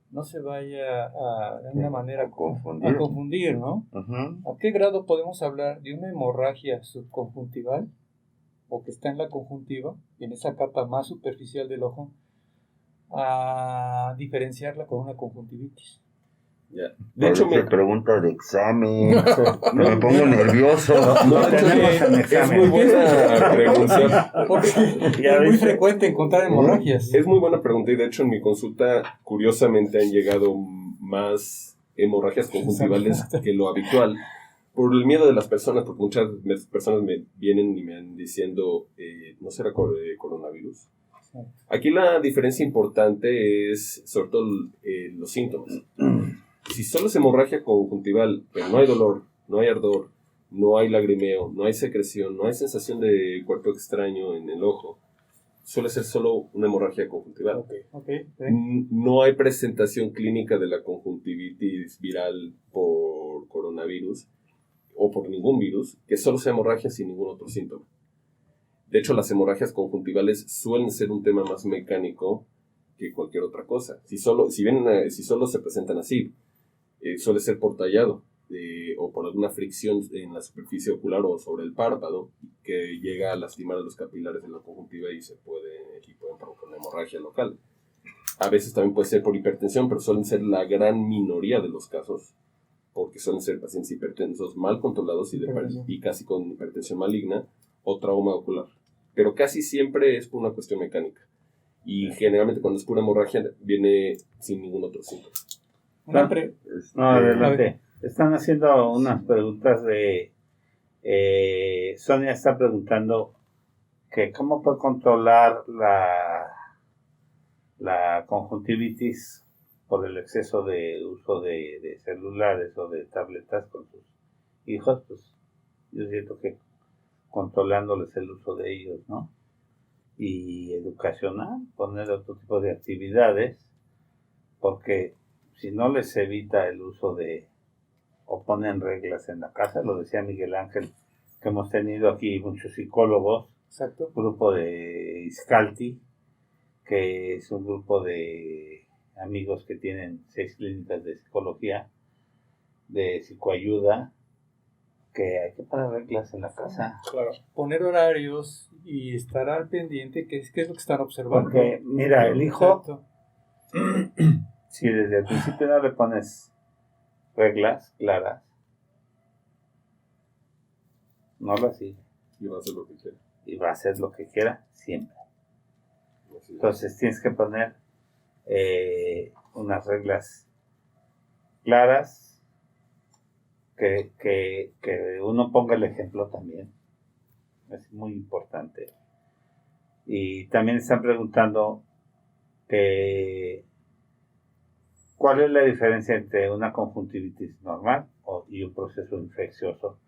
no se vaya de una manera a confundir, ¿no? Uh-huh. ¿A qué grado podemos hablar de una hemorragia subconjuntival o que está en la conjuntiva, en esa capa más superficial del ojo, a diferenciarla con una conjuntivitis? Yeah. De hecho, me pregunta de examen, me pongo nervioso. Es muy buena pregunta. Es muy frecuente encontrar hemorragias. Es muy buena pregunta, y de hecho en mi consulta curiosamente han llegado más hemorragias conjuntivales que lo habitual, por el miedo de las personas, porque muchas personas me vienen y me van diciendo, ¿no será coronavirus? Aquí la diferencia importante es sobre todo los síntomas. Si solo es hemorragia conjuntival, pero no hay dolor, no hay ardor, no hay lagrimeo, no hay secreción, no hay sensación de cuerpo extraño en el ojo, suele ser solo una hemorragia conjuntival. Okay. No hay presentación clínica de la conjuntivitis viral por coronavirus o por ningún virus, que solo sea hemorragia sin ningún otro síntoma. De hecho, las hemorragias conjuntivales suelen ser un tema más mecánico que cualquier otra cosa. Si solo se presentan así, suele ser por tallado o por alguna fricción en la superficie ocular o sobre el párpado que llega a lastimar a los capilares de la conjuntiva y pueden provocar una hemorragia local. A veces también puede ser por hipertensión, pero suelen ser la gran minoría de los casos, porque suelen ser pacientes hipertensos mal controlados y casi con hipertensión maligna o trauma ocular. Pero casi siempre es por una cuestión mecánica. Y generalmente cuando es pura hemorragia viene sin ningún otro síntoma. Adelante. Están haciendo unas preguntas de... Sonia está preguntando que cómo puede controlar la conjuntivitis por el exceso de uso de celulares o de tabletas con sus hijos. Pues yo siento que controlándoles el uso de ellos, ¿no? Y educacional, poner otro tipo de actividades, porque si no les evita el uso o ponen reglas en la casa, lo decía Miguel Ángel, que hemos tenido aquí muchos psicólogos, exacto, grupo de Iscalti, que es un grupo de amigos que tienen 6 clínicas de psicología, de psicoayuda, que hay que poner reglas en la casa. Claro. Poner horarios y estar al pendiente qué es lo que están observando. Porque, mira, el hijo, Exacto. si desde el principio no le pones reglas claras, no lo sigue. Y va a hacer lo que quiera. Y va a hacer lo que quiera siempre. Así es. Entonces tienes que poner unas reglas claras, que uno ponga el ejemplo también. Es muy importante. Y también están preguntando cuál es la diferencia entre una conjuntivitis normal y un proceso infeccioso.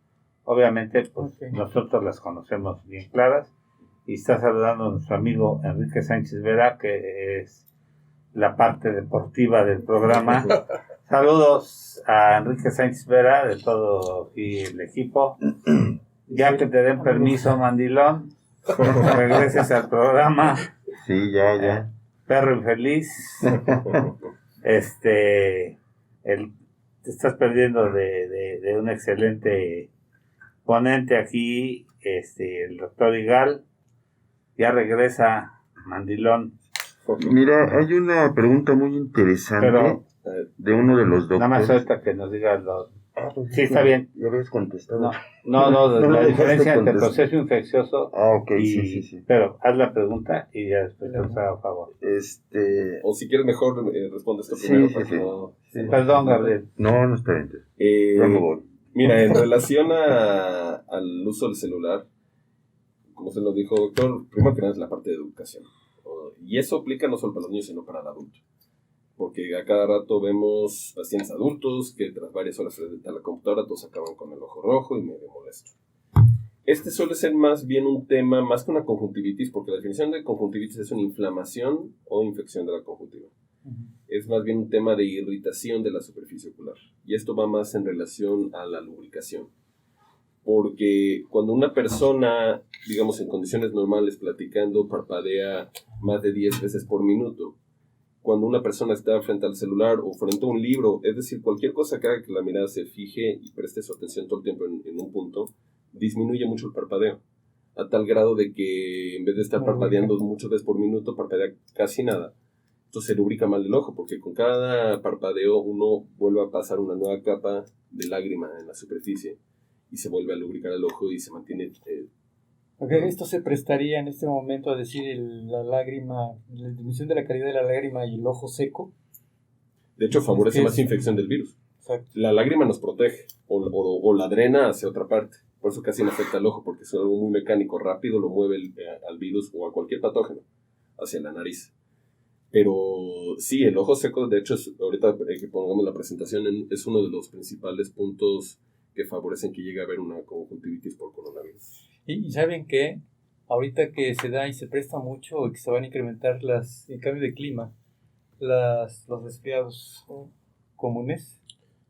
Obviamente, pues Ok. nosotros las conocemos bien claras. Y está saludando a nuestro amigo Enrique Sánchez Vera, que es la parte deportiva del programa. Saludos a Enrique Sánchez Vera, de todo aquí el equipo. Ya que te den permiso, mandilón, regreses al programa. Sí, ya. Perro infeliz. Te estás perdiendo de un excelente ponente aquí, el doctor Igal. Ya regresa, mandilón. Mira, hay una pregunta muy interesante Pero de uno de los nada más doctores. ahorita que nos diga los... Pues Sí, está bien. Ya habías contestado. No, No la me dejaste diferencia entre contestar. proceso infeccioso Ok, y... sí. Pero haz la pregunta y ya después te a favor. O si quieres mejor responde esto Sí, primero. sí, para que sí. no- Sí. Perdón, Gabriel. No está bien. Eh, Ya me voy. Mira, en relación al uso del celular, como se lo dijo doctor, primero que nada es la parte de educación. Y eso aplica no solo para los niños, sino para el adulto. Porque a cada rato vemos pacientes adultos que tras varias horas frente a la computadora todos acaban con el ojo rojo y medio molesto. Este suele ser más bien un tema, más que una conjuntivitis, porque la definición de conjuntivitis es una inflamación o infección de la conjuntiva. Es más bien un tema de irritación de la superficie ocular. Y esto va más en relación a la lubricación. Porque cuando una persona, digamos en condiciones normales, platicando, parpadea más de 10 veces por minuto, cuando una persona está frente al celular o frente a un libro, es decir, cualquier cosa que haga que la mirada se fije y preste su atención todo el tiempo en un punto, disminuye mucho el parpadeo, a tal grado de que en vez de estar parpadeando muchas veces por minuto, parpadea casi nada. Entonces se lubrica mal el ojo, porque con cada parpadeo uno vuelve a pasar una nueva capa de lágrima en la superficie y se vuelve a lubricar el ojo y se mantiene... Ok, esto se prestaría en este momento a decir la lágrima, la disminución de la calidad de la lágrima y el ojo seco. De hecho, favorece Es que más infección del virus. Exacto. La lágrima nos protege o la drena hacia otra parte. Por eso casi no afecta al ojo, porque es algo muy mecánico, rápido lo mueve al virus o a cualquier patógeno hacia la nariz. Pero sí, el ojo seco, de hecho, ahorita que pongamos la presentación, es uno de los principales puntos que favorecen que llegue a haber una conjuntivitis por coronavirus. Y ¿saben qué? Ahorita que se da y se presta mucho y que se van a incrementar el cambio de clima, los resfriados comunes,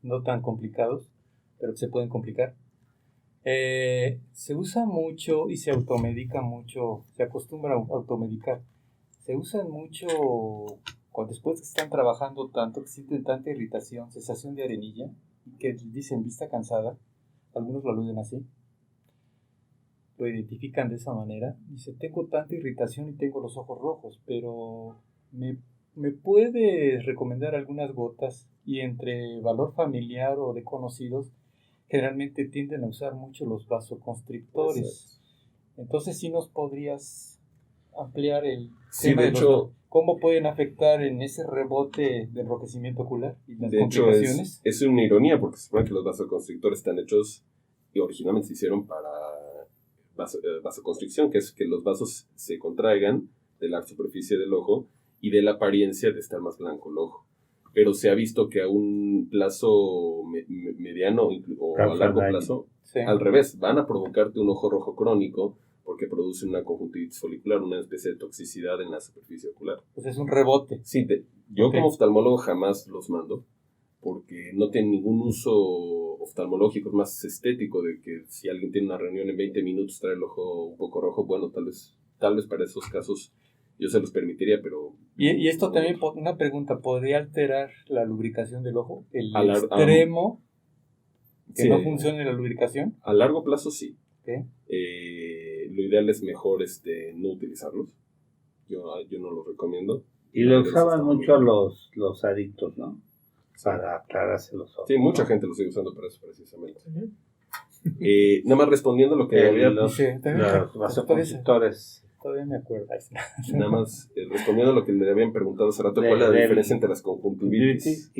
no tan complicados, pero que se pueden complicar. Se usa mucho y se automedica mucho, se acostumbra a automedicar. Se usan mucho después que están trabajando tanto, que sienten tanta irritación, sensación de arenilla, que dicen vista cansada, algunos lo aluden así, lo identifican de esa manera. Dice, tengo tanta irritación y tengo los ojos rojos, pero ¿me puedes recomendar algunas gotas? Y entre valor familiar o de conocidos, generalmente tienden a usar mucho los vasoconstrictores. Exacto. Entonces, ¿sí nos podrías ampliar el Sí, tema de de hecho, cómo pueden afectar en ese rebote de enrojecimiento ocular y las de hecho complicaciones? es una ironía, porque se supone que los vasoconstrictores están hechos y originalmente se hicieron para vasoconstricción, que es que los vasos se contraigan de la superficie del ojo y de la apariencia de estar más blanco el ojo. Pero se ha visto que a un plazo mediano o a largo plazo, Sí. al revés, van a provocarte un ojo rojo crónico porque produce una conjuntivitis folicular, una especie de toxicidad en la superficie ocular. Pues es un rebote. Sí, yo Ok. como oftalmólogo jamás los mando porque no tienen ningún uso oftalmológico, es más estético, de que si alguien tiene una reunión en 20 minutos trae el ojo un poco rojo, bueno, tal vez para esos casos yo se los permitiría, pero... Y esto también, una pregunta, ¿podría alterar la lubricación del ojo? ¿El A la- extremo que Sí. no funcione la lubricación? A largo plazo sí. ¿Qué? Lo ideal es mejor no utilizarlos. Yo no los recomiendo. Y lo Pero usaban está muy mucho bien. los adictos, ¿no? Para aclararse los ojos. Sí, mucha gente lo sigue usando para eso precisamente. Nada más respondiendo lo que había... Dice, Los vasoconstrictores. todavía me acuerdo. Nada más respondiendo a lo que le habían preguntado hace rato, ¿cuál es la diferencia entre las conjuntivitis?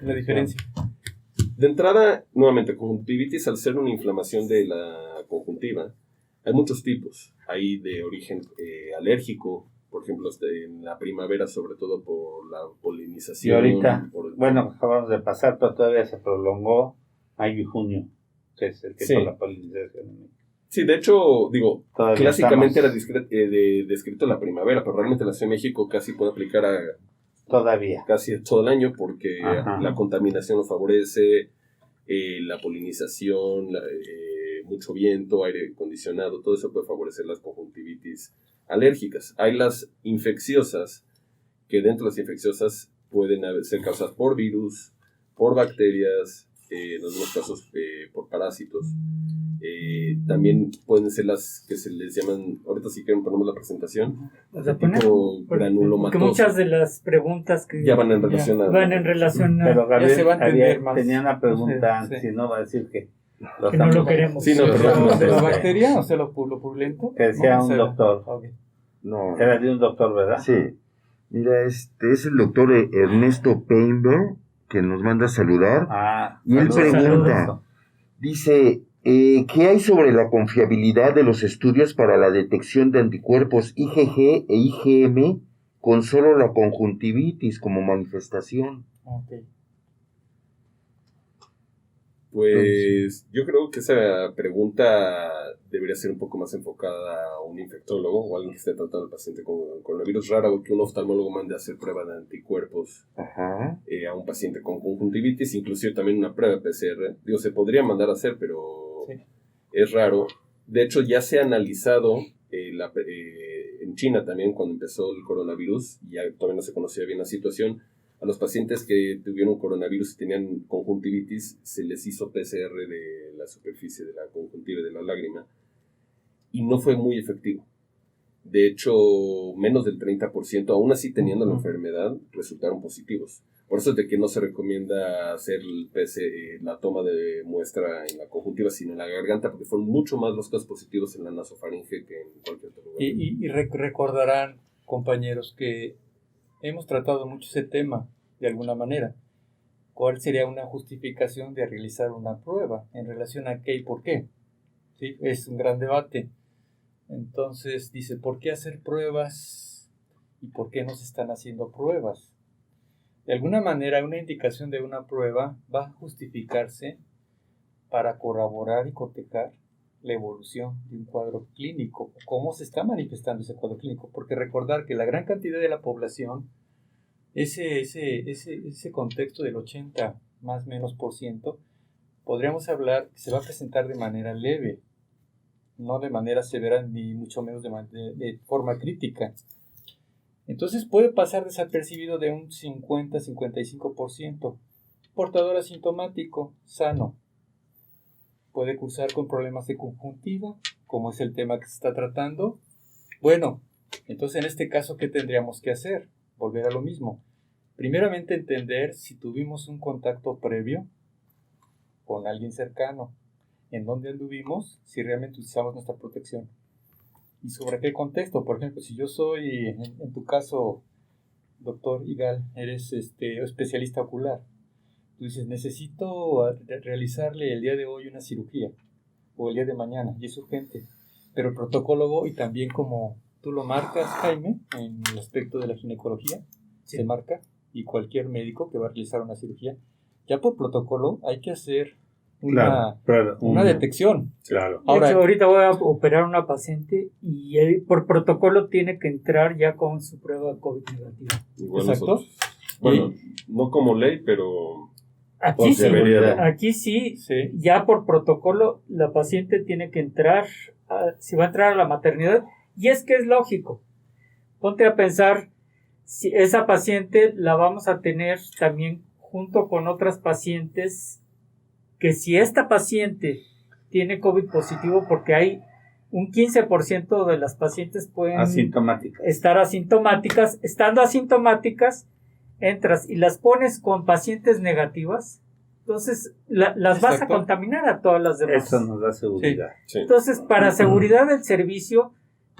La diferencia. De entrada, nuevamente, conjuntivitis, al ser una inflamación de la conjuntiva, hay muchos tipos. Hay de origen alérgico, por ejemplo, en la primavera, sobre todo por la Y polinización. ahorita, por el- bueno, acabamos de pasar, pero todavía se prolongó mayo y junio, que es el que Sí. con la polinización. Sí, de hecho, digo, Todavía clásicamente era estamos- descrito en la primavera, pero realmente en la Ciudad de México casi puede aplicar a Todavía. casi todo el año porque Ajá. la contaminación lo favorece, la polinización, mucho viento, aire acondicionado, todo eso puede favorecer las conjuntivitis alérgicas. Hay las infecciosas, que dentro de las infecciosas pueden ser causadas por virus, por bacterias, en algunos casos por parásitos. También pueden ser las que se les llaman, ahorita si quieren ponemos la presentación, ¿La tipo granulomatoso. Porque muchas de las preguntas que Ya van en relación a... van en relación a Pero Gabriel se va a entender más. tenía una pregunta, Sí. si no va a decir que que no lo queremos. Sí, no, ¿De perdón, la perdón. bacteria? O sea, lo purulento. Que decía No, o un sea, doctor. ok. No. Era de un doctor, ¿verdad? Sí. Mira, este es el doctor Ernesto Painberg, que nos manda a saludar. Ah, Y él saludos, pregunta, saludos. dice, ¿qué hay sobre la confiabilidad de los estudios para la detección de anticuerpos IgG e IgM con solo la conjuntivitis como manifestación? Ok. Pues yo creo que esa pregunta debería ser un poco más enfocada a un infectólogo o alguien que esté tratando al paciente con coronavirus. Raro que un oftalmólogo mande a hacer prueba de anticuerpos Ajá. a un paciente con conjuntivitis, inclusive también una prueba de PCR. Digo, se podría mandar a hacer, pero Sí. es raro. De hecho, ya se ha analizado en China también cuando empezó el coronavirus, y ya todavía no se conocía bien la situación. A los pacientes que tuvieron coronavirus y tenían conjuntivitis, se les hizo PCR de la superficie de la conjuntiva de la lágrima y no fue muy efectivo. De hecho, menos del 30%, aún así teniendo la enfermedad, resultaron positivos. Por eso es de que no se recomienda hacer la toma de muestra en la conjuntiva, sino en la garganta, porque fueron mucho más los casos positivos en la nasofaringe que en cualquier otro lugar. Y recordarán, compañeros, que hemos tratado mucho ese tema de alguna manera. ¿Cuál sería una justificación de realizar una prueba en relación a qué y por qué? ¿Sí? Es un gran debate. Entonces dice, ¿por qué hacer pruebas y por qué no se están haciendo pruebas? De alguna manera, una indicación de una prueba va a justificarse para corroborar y cotejar la evolución de un cuadro clínico, cómo se está manifestando ese cuadro clínico, porque recordar que la gran cantidad de la población, ese contexto del 80 más menos por ciento, podríamos hablar que se va a presentar de manera leve, no de manera severa ni mucho menos de forma crítica. Entonces puede pasar desapercibido de un 50-55%, portador asintomático, sano. Puede cursar con problemas de conjuntiva, como es el tema que se está tratando. Bueno, entonces en este caso, ¿qué tendríamos que hacer? Volver a lo mismo. Primeramente entender si tuvimos un contacto previo con alguien cercano, en dónde anduvimos, si realmente utilizamos nuestra protección. ¿Y sobre qué contexto? Por ejemplo, si yo soy, en tu caso, doctor Igal, eres especialista ocular. Tú dices, necesito realizarle el día de hoy una cirugía, o el día de mañana, y es urgente. Pero el protocolo, y también como tú lo marcas, Jaime, en el aspecto de la ginecología, se marca, y cualquier médico que va a realizar una cirugía, ya por protocolo hay que hacer una detección. Claro. Ahora, ahorita voy a operar a una paciente y él, por protocolo tiene que entrar ya con su prueba COVID negativa. Igual Exacto. nosotros. Bueno, no como ley, pero Aquí sí, debería. aquí sí, Sí. ya por protocolo la paciente tiene que entrar, si va a entrar a la maternidad, y es que es lógico. ponte a pensar si esa paciente la vamos a tener también junto con otras pacientes, que si esta paciente tiene COVID positivo, porque hay un 15% de las pacientes pueden estar asintomáticas. Estando asintomáticas, entras y las pones con pacientes negativas, entonces las vas a contaminar a todas las demás. Eso nos da seguridad. Sí. Entonces, para seguridad del servicio,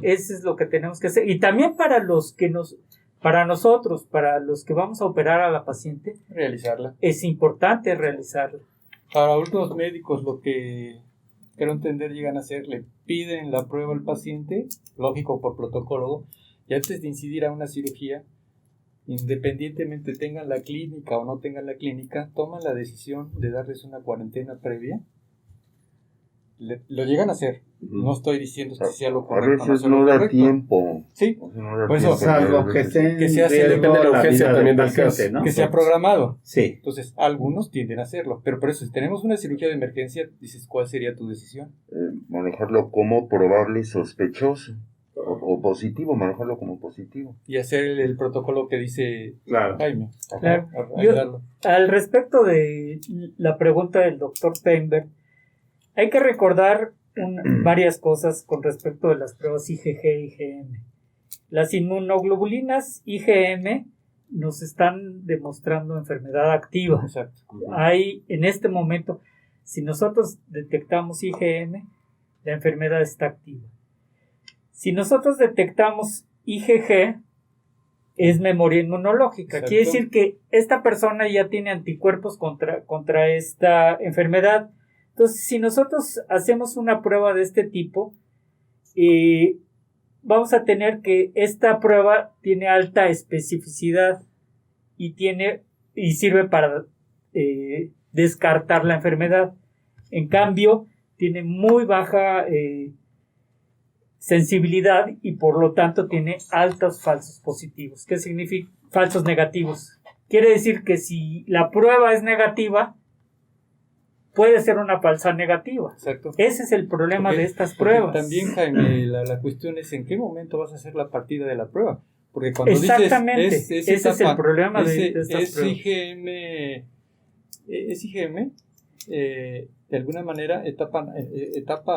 eso es lo que tenemos que hacer. Y también para los que vamos a operar a la paciente, Realizarla. es importante realizarla. Para adultos médicos, lo que quiero entender llegan a hacer, le piden la prueba al paciente, lógico por protocolo, y antes de incidir a una cirugía, independientemente tengan la clínica o no tengan la clínica, toman la decisión de darles una cuarentena previa. Lo llegan a hacer. No estoy diciendo que sea lo A correcto. veces sea no lo da correcto. tiempo. Sí, O sea, no da por eso, tiempo, Salvo a que veces- esté en que se hace, riesgo depende de la la urgencia vida también del del paciente, caso. ¿no? que sea programado. Sí. Entonces, algunos tienden a hacerlo. Pero por eso, si tenemos una cirugía de emergencia, dices, ¿cuál sería tu decisión? Manejarlo como probable sospechoso o positivo, manejarlo como positivo. Y hacer el protocolo que dice Claro. Jaime. Claro. Ayudarlo. Al respecto de la pregunta del doctor Pember, hay que recordar varias cosas con respecto de las pruebas IgG e IgM. Las inmunoglobulinas IgM nos están demostrando enfermedad activa. Exacto. Hay en este momento, si nosotros detectamos IgM, la enfermedad está activa. Si nosotros detectamos IgG, es memoria inmunológica. Exacto. Quiere decir que esta persona ya tiene anticuerpos contra esta enfermedad. Entonces, si nosotros hacemos una prueba de este tipo, vamos a tener que esta prueba tiene alta especificidad y sirve para descartar la enfermedad. En cambio, tiene muy baja sensibilidad y por lo tanto tiene altos falsos positivos. ¿Qué significa falsos negativos? Quiere decir que si la prueba es negativa, puede ser una falsa negativa. Exacto. Ese es el problema de estas Porque pruebas. también, Jaime, la cuestión es en qué momento vas a hacer la partida de la prueba. Porque cuando Exactamente. dices Ese es el problema de estas es pruebas. IgM, de alguna manera etapa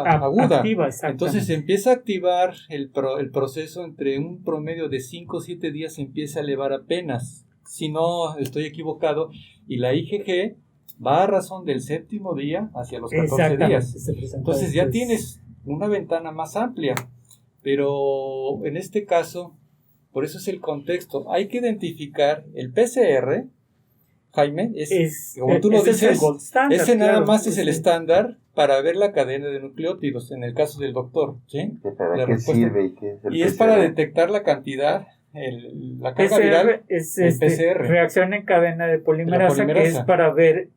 aguda. Activa, exactamente. Entonces se empieza a activar el proceso entre un promedio de 5 o 7 días, se empieza a elevar apenas. Si no estoy equivocado, y la IgG va a razón del 7º día hacia los 14 días. Entonces ya tienes una ventana más amplia. Pero en este caso, por eso es el contexto. Hay que identificar el PCR, Jaime, como tú lo dices, es el gold standard, ese nada claro, más es el sí. estándar para ver la cadena de nucleótidos, en el caso del doctor, ¿sí? ¿Para La qué respuesta. sirve? ¿Y qué es el Y es para PCR? detectar la cantidad, la carga viral. PCR es el PCR. reacción en cadena de polimerasa, que es para ver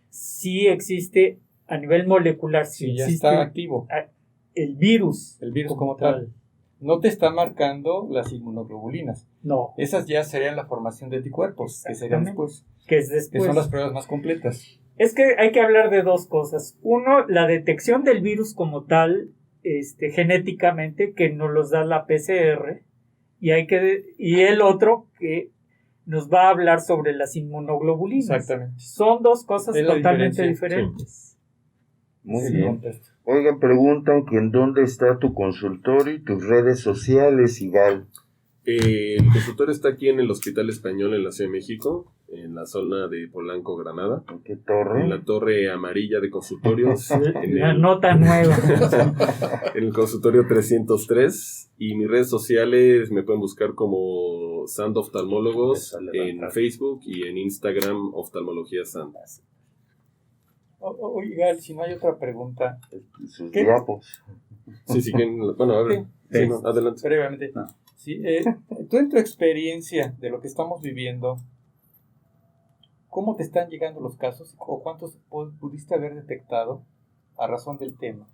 si existe a nivel molecular, si ya existe está activo. el virus. El virus como tal. No te está marcando las inmunoglobulinas. No, Esas ya serían la formación de anticuerpos, que serían después. que es después. Que son las pruebas más completas. Es que hay que hablar de dos cosas. Uno, la detección del virus como tal, genéticamente, que nos los da la PCR, y el otro que nos va a hablar sobre las inmunoglobulinas. Exactamente. Son dos cosas Es la totalmente diferencia, diferentes. Muy Sí, bien. contesto. Oigan, preguntan que en dónde está tu consultorio y tus redes sociales, Igal. El consultorio está aquí en el Hospital Español en la Ciudad de México, en la zona de Polanco, Granada, ¿En qué torre? en la torre amarilla de consultorios, en La el, nota nueva. en el consultorio 303. Y mis redes sociales me pueden buscar como Sand Oftalmólogos en Facebook y en Instagram Oftalmología Sand. Oiga, si no hay otra pregunta, Sus ¿Qué? guapos. Sí, sí, bueno, a ver. Ok. Sí, no, adelante. brevemente. No. Sí, tú en tu experiencia de lo que estamos viviendo, ¿cómo te están llegando los casos o cuántos pudiste haber detectado a razón del tema?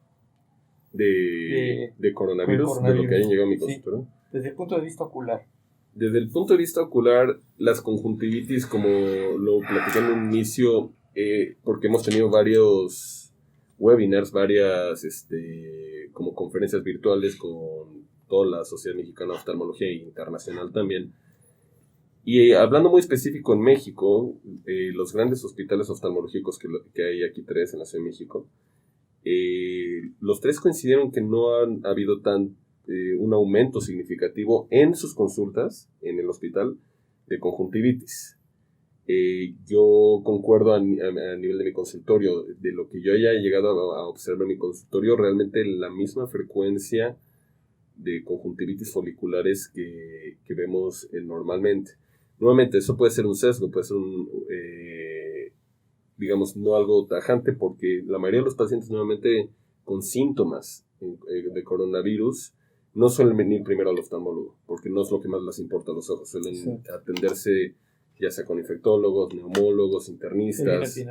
De coronavirus, de lo que hayan llegado a mi Sí. consultorio. Desde el punto de vista ocular. Desde el punto de vista ocular, las conjuntivitis, como lo platicé en un inicio, porque hemos tenido varios webinars, varias como conferencias virtuales con toda la Sociedad Mexicana de Oftalmología e internacional también. Y hablando muy específico en México, los grandes hospitales oftalmológicos que hay aquí 3 en la Ciudad de México, los 3 coincidieron que no han habido un aumento significativo en sus consultas en el hospital de conjuntivitis. Yo concuerdo a nivel de mi consultorio, de lo que yo haya llegado a observar en mi consultorio, realmente la misma frecuencia de conjuntivitis foliculares que vemos normalmente. Nuevamente, eso puede ser un sesgo, puede ser digamos, no algo tajante, porque la mayoría de los pacientes nuevamente con síntomas de coronavirus no suelen venir primero al oftalmólogo, porque no es lo que más les importa a los ojos, suelen atenderse ya sea con infectólogos, neumólogos, internistas.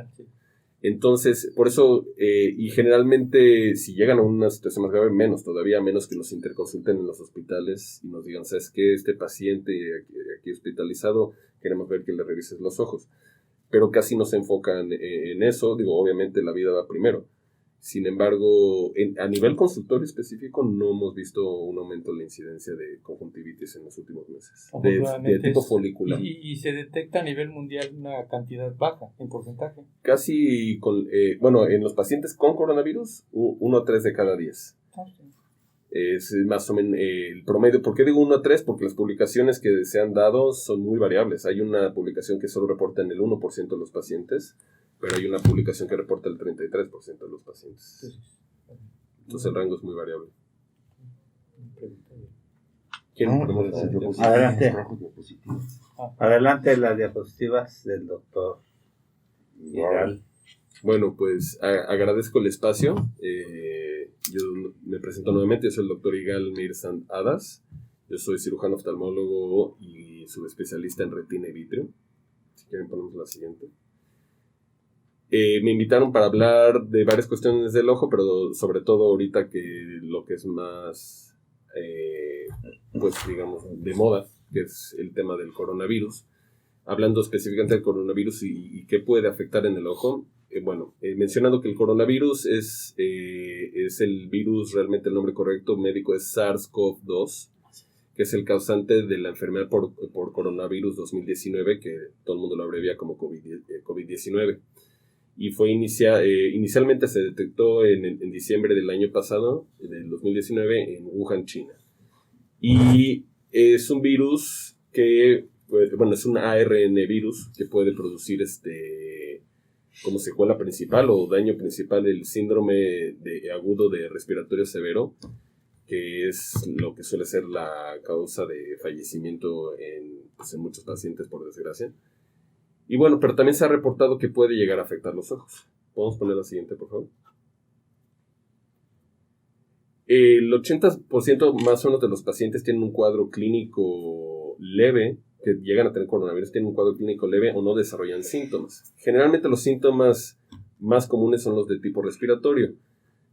Entonces, por eso, y generalmente si llegan a una situación más grave, todavía menos que nos interconsulten en los hospitales y nos digan, ¿sabes qué? Este paciente aquí hospitalizado, queremos ver que le revises los ojos. Pero casi no se enfocan en eso, obviamente la vida va primero. Sin embargo, a nivel consultorio específico no hemos visto un aumento en la incidencia de conjuntivitis en los últimos meses, de tipo folicular. Y se detecta a nivel mundial una cantidad baja en porcentaje. Casi, en los pacientes con coronavirus, 1 a 3 de cada 10. Es más o menos el promedio. ¿Por qué digo 1 a 3? Porque las publicaciones que se han dado son muy variables. Hay una publicación que solo reporta en el 1% de los pacientes, pero hay una publicación que reporta el 33% de los pacientes. Entonces el rango es muy variable. Adelante las diapositivas del doctor Igal. Bueno, pues agradezco el espacio. Yo me presento nuevamente. Yo soy el doctor Igal Meir-Sant Hadas. Yo soy cirujano oftalmólogo y subespecialista en retina y vítreo. Si quieren ponemos la siguiente. Me invitaron para hablar de varias cuestiones del ojo, pero sobre todo ahorita que lo que es más, pues digamos, de moda, que es el tema del coronavirus. Hablando específicamente del coronavirus y qué puede afectar en el ojo. Mencionando que el coronavirus es el virus, realmente el nombre correcto médico es SARS-CoV-2, que es el causante de la enfermedad por coronavirus 2019, que todo el mundo lo abrevia como COVID-19. Y fue inicialmente se detectó en diciembre del año pasado, del 2019, en Wuhan, China. Y es un virus que, es un ARN virus que puede producir como secuela principal o daño principal el síndrome agudo de respiratorio severo, que es lo que suele ser la causa de fallecimiento en muchos pacientes, por desgracia. Y pero también se ha reportado que puede llegar a afectar los ojos. ¿Podemos poner la siguiente, por favor? El 80% más o menos de los pacientes tienen un cuadro clínico leve, que llegan a tener coronavirus, tienen un cuadro clínico leve o no desarrollan síntomas. Generalmente los síntomas más comunes son los de tipo respiratorio.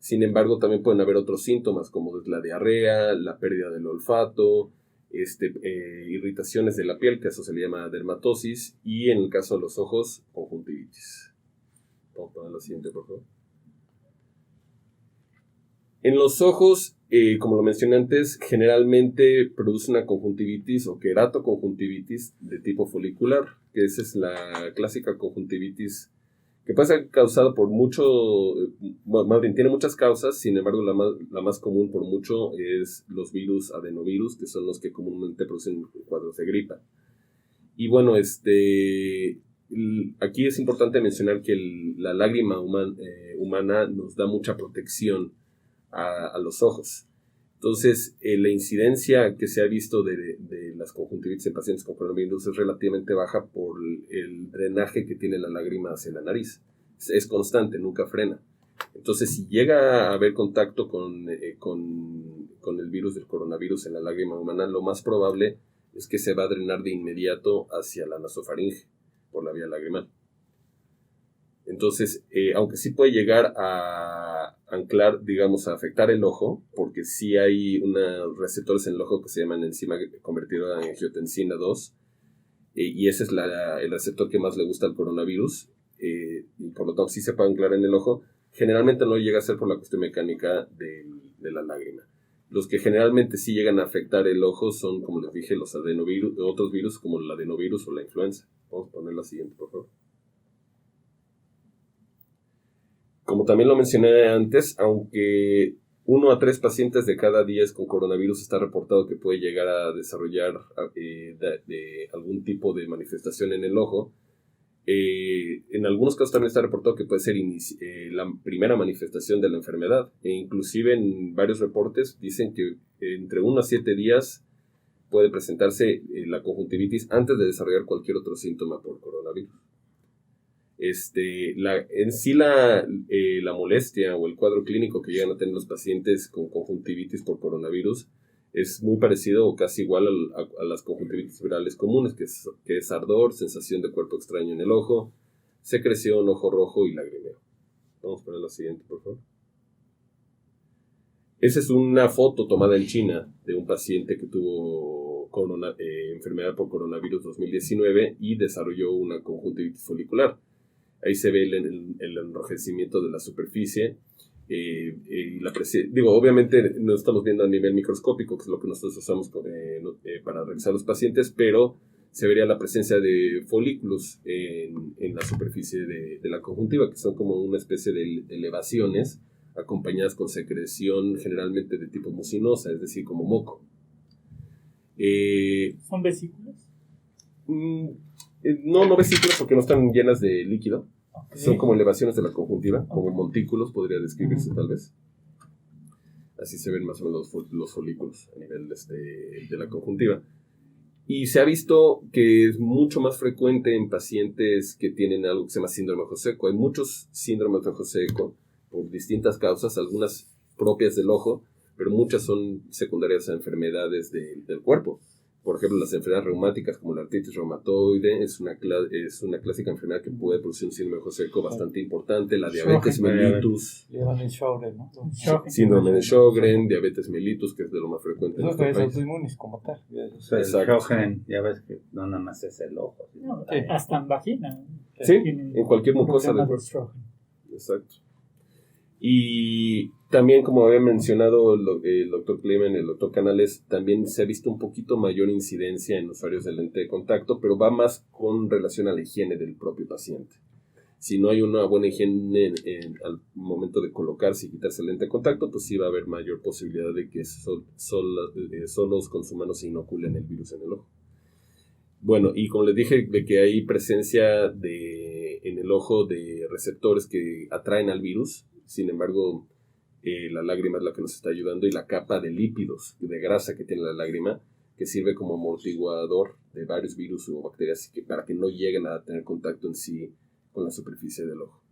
Sin embargo, también pueden haber otros síntomas como la diarrea, la pérdida del olfato, irritaciones de la piel, que eso se le llama dermatosis, y en el caso de los ojos, conjuntivitis. Vamos a poner la siguiente, por favor. En los ojos, como lo mencioné antes, generalmente produce una conjuntivitis o queratoconjuntivitis de tipo folicular, que esa es la clásica conjuntivitis que puede ser causada por más bien tiene muchas causas. Sin embargo, la más común por mucho es los virus adenovirus, que son los que comúnmente producen cuadros de gripa. Y aquí es importante mencionar que la lágrima humana nos da mucha protección a los ojos. Entonces, la incidencia que se ha visto de las conjuntivitis en pacientes con coronavirus es relativamente baja por el drenaje que tiene la lágrima hacia la nariz. Es constante, nunca frena. Entonces, si llega a haber contacto con el virus del coronavirus en la lágrima humana, lo más probable es que se va a drenar de inmediato hacia la nasofaringe por la vía lagrimal. Entonces, aunque sí puede llegar a anclar, digamos, a afectar el ojo, porque sí hay unos receptores en el ojo que se llaman enzima convertida en angiotensina 2, y ese es el receptor que más le gusta al coronavirus, y por lo tanto sí se puede anclar en el ojo. Generalmente no llega a ser por la cuestión mecánica de la lágrima. Los que generalmente sí llegan a afectar el ojo son, como les dije, los adenovirus, otros virus como el adenovirus o la influenza. Vamos a poner la siguiente, por favor. Como también lo mencioné antes, aunque 1 a 3 pacientes de cada 10 con coronavirus está reportado que puede llegar a desarrollar de algún tipo de manifestación en el ojo, en algunos casos también está reportado que puede ser la primera manifestación de la enfermedad. E inclusive en varios reportes dicen que entre 1 a 7 días puede presentarse la conjuntivitis antes de desarrollar cualquier otro síntoma por coronavirus. La molestia o el cuadro clínico que llegan a tener los pacientes con conjuntivitis por coronavirus es muy parecido o casi igual a las conjuntivitis virales comunes, que es ardor, sensación de cuerpo extraño en el ojo, secreción, ojo rojo y lagrimeo. Vamos a poner la siguiente, por favor. Esa es una foto tomada en China de un paciente que tuvo enfermedad por coronavirus 2019 y desarrolló una conjuntivitis folicular. Ahí se ve el enrojecimiento de la superficie. Obviamente no estamos viendo a nivel microscópico, que es lo que nosotros usamos para revisar a los pacientes, pero se vería la presencia de folículos en la superficie de la conjuntiva, que son como una especie de elevaciones acompañadas con secreción generalmente de tipo mucinosa, es decir, como moco. ¿Son vesículas? No vesículas porque no están llenas de líquido. Okay. Son como elevaciones de la conjuntiva, como montículos podría describirse tal vez. Así se ven más o menos los folículos a nivel de la conjuntiva. Y se ha visto que es mucho más frecuente en pacientes que tienen algo que se llama síndrome de ojo seco. Hay muchos síndromes de ojo seco por distintas causas, algunas propias del ojo, pero muchas son secundarias a enfermedades del cuerpo. Por ejemplo, las enfermedades reumáticas como la artritis reumatoide es una clásica enfermedad que puede producir un síndrome de ojo seco bastante importante. La diabetes mellitus, síndrome de Sjögren, diabetes mellitus, que es de lo más frecuente en Eso nuestro es país. autoinmunes como tal. El Sjögren, ya ves que no nada más es el ojo. No, hasta en vagina. Sí, en cualquier mucosa del cuerpo. Sjögren. Exacto. Y también, como había mencionado el doctor Clemen, el doctor Canales, también se ha visto un poquito mayor incidencia en usuarios de lente de contacto, pero va más con relación a la higiene del propio paciente. Si no hay una buena higiene al momento de colocarse y quitarse el lente de contacto, pues sí va a haber mayor posibilidad de que solos con su mano se inoculen el virus en el ojo. Bueno, y como les dije, de que hay presencia en el ojo de receptores que atraen al virus. Sin embargo, la lágrima es la que nos está ayudando y la capa de lípidos, de grasa que tiene la lágrima, que sirve como amortiguador de varios virus o bacterias para que no lleguen a tener contacto en sí con la superficie del ojo.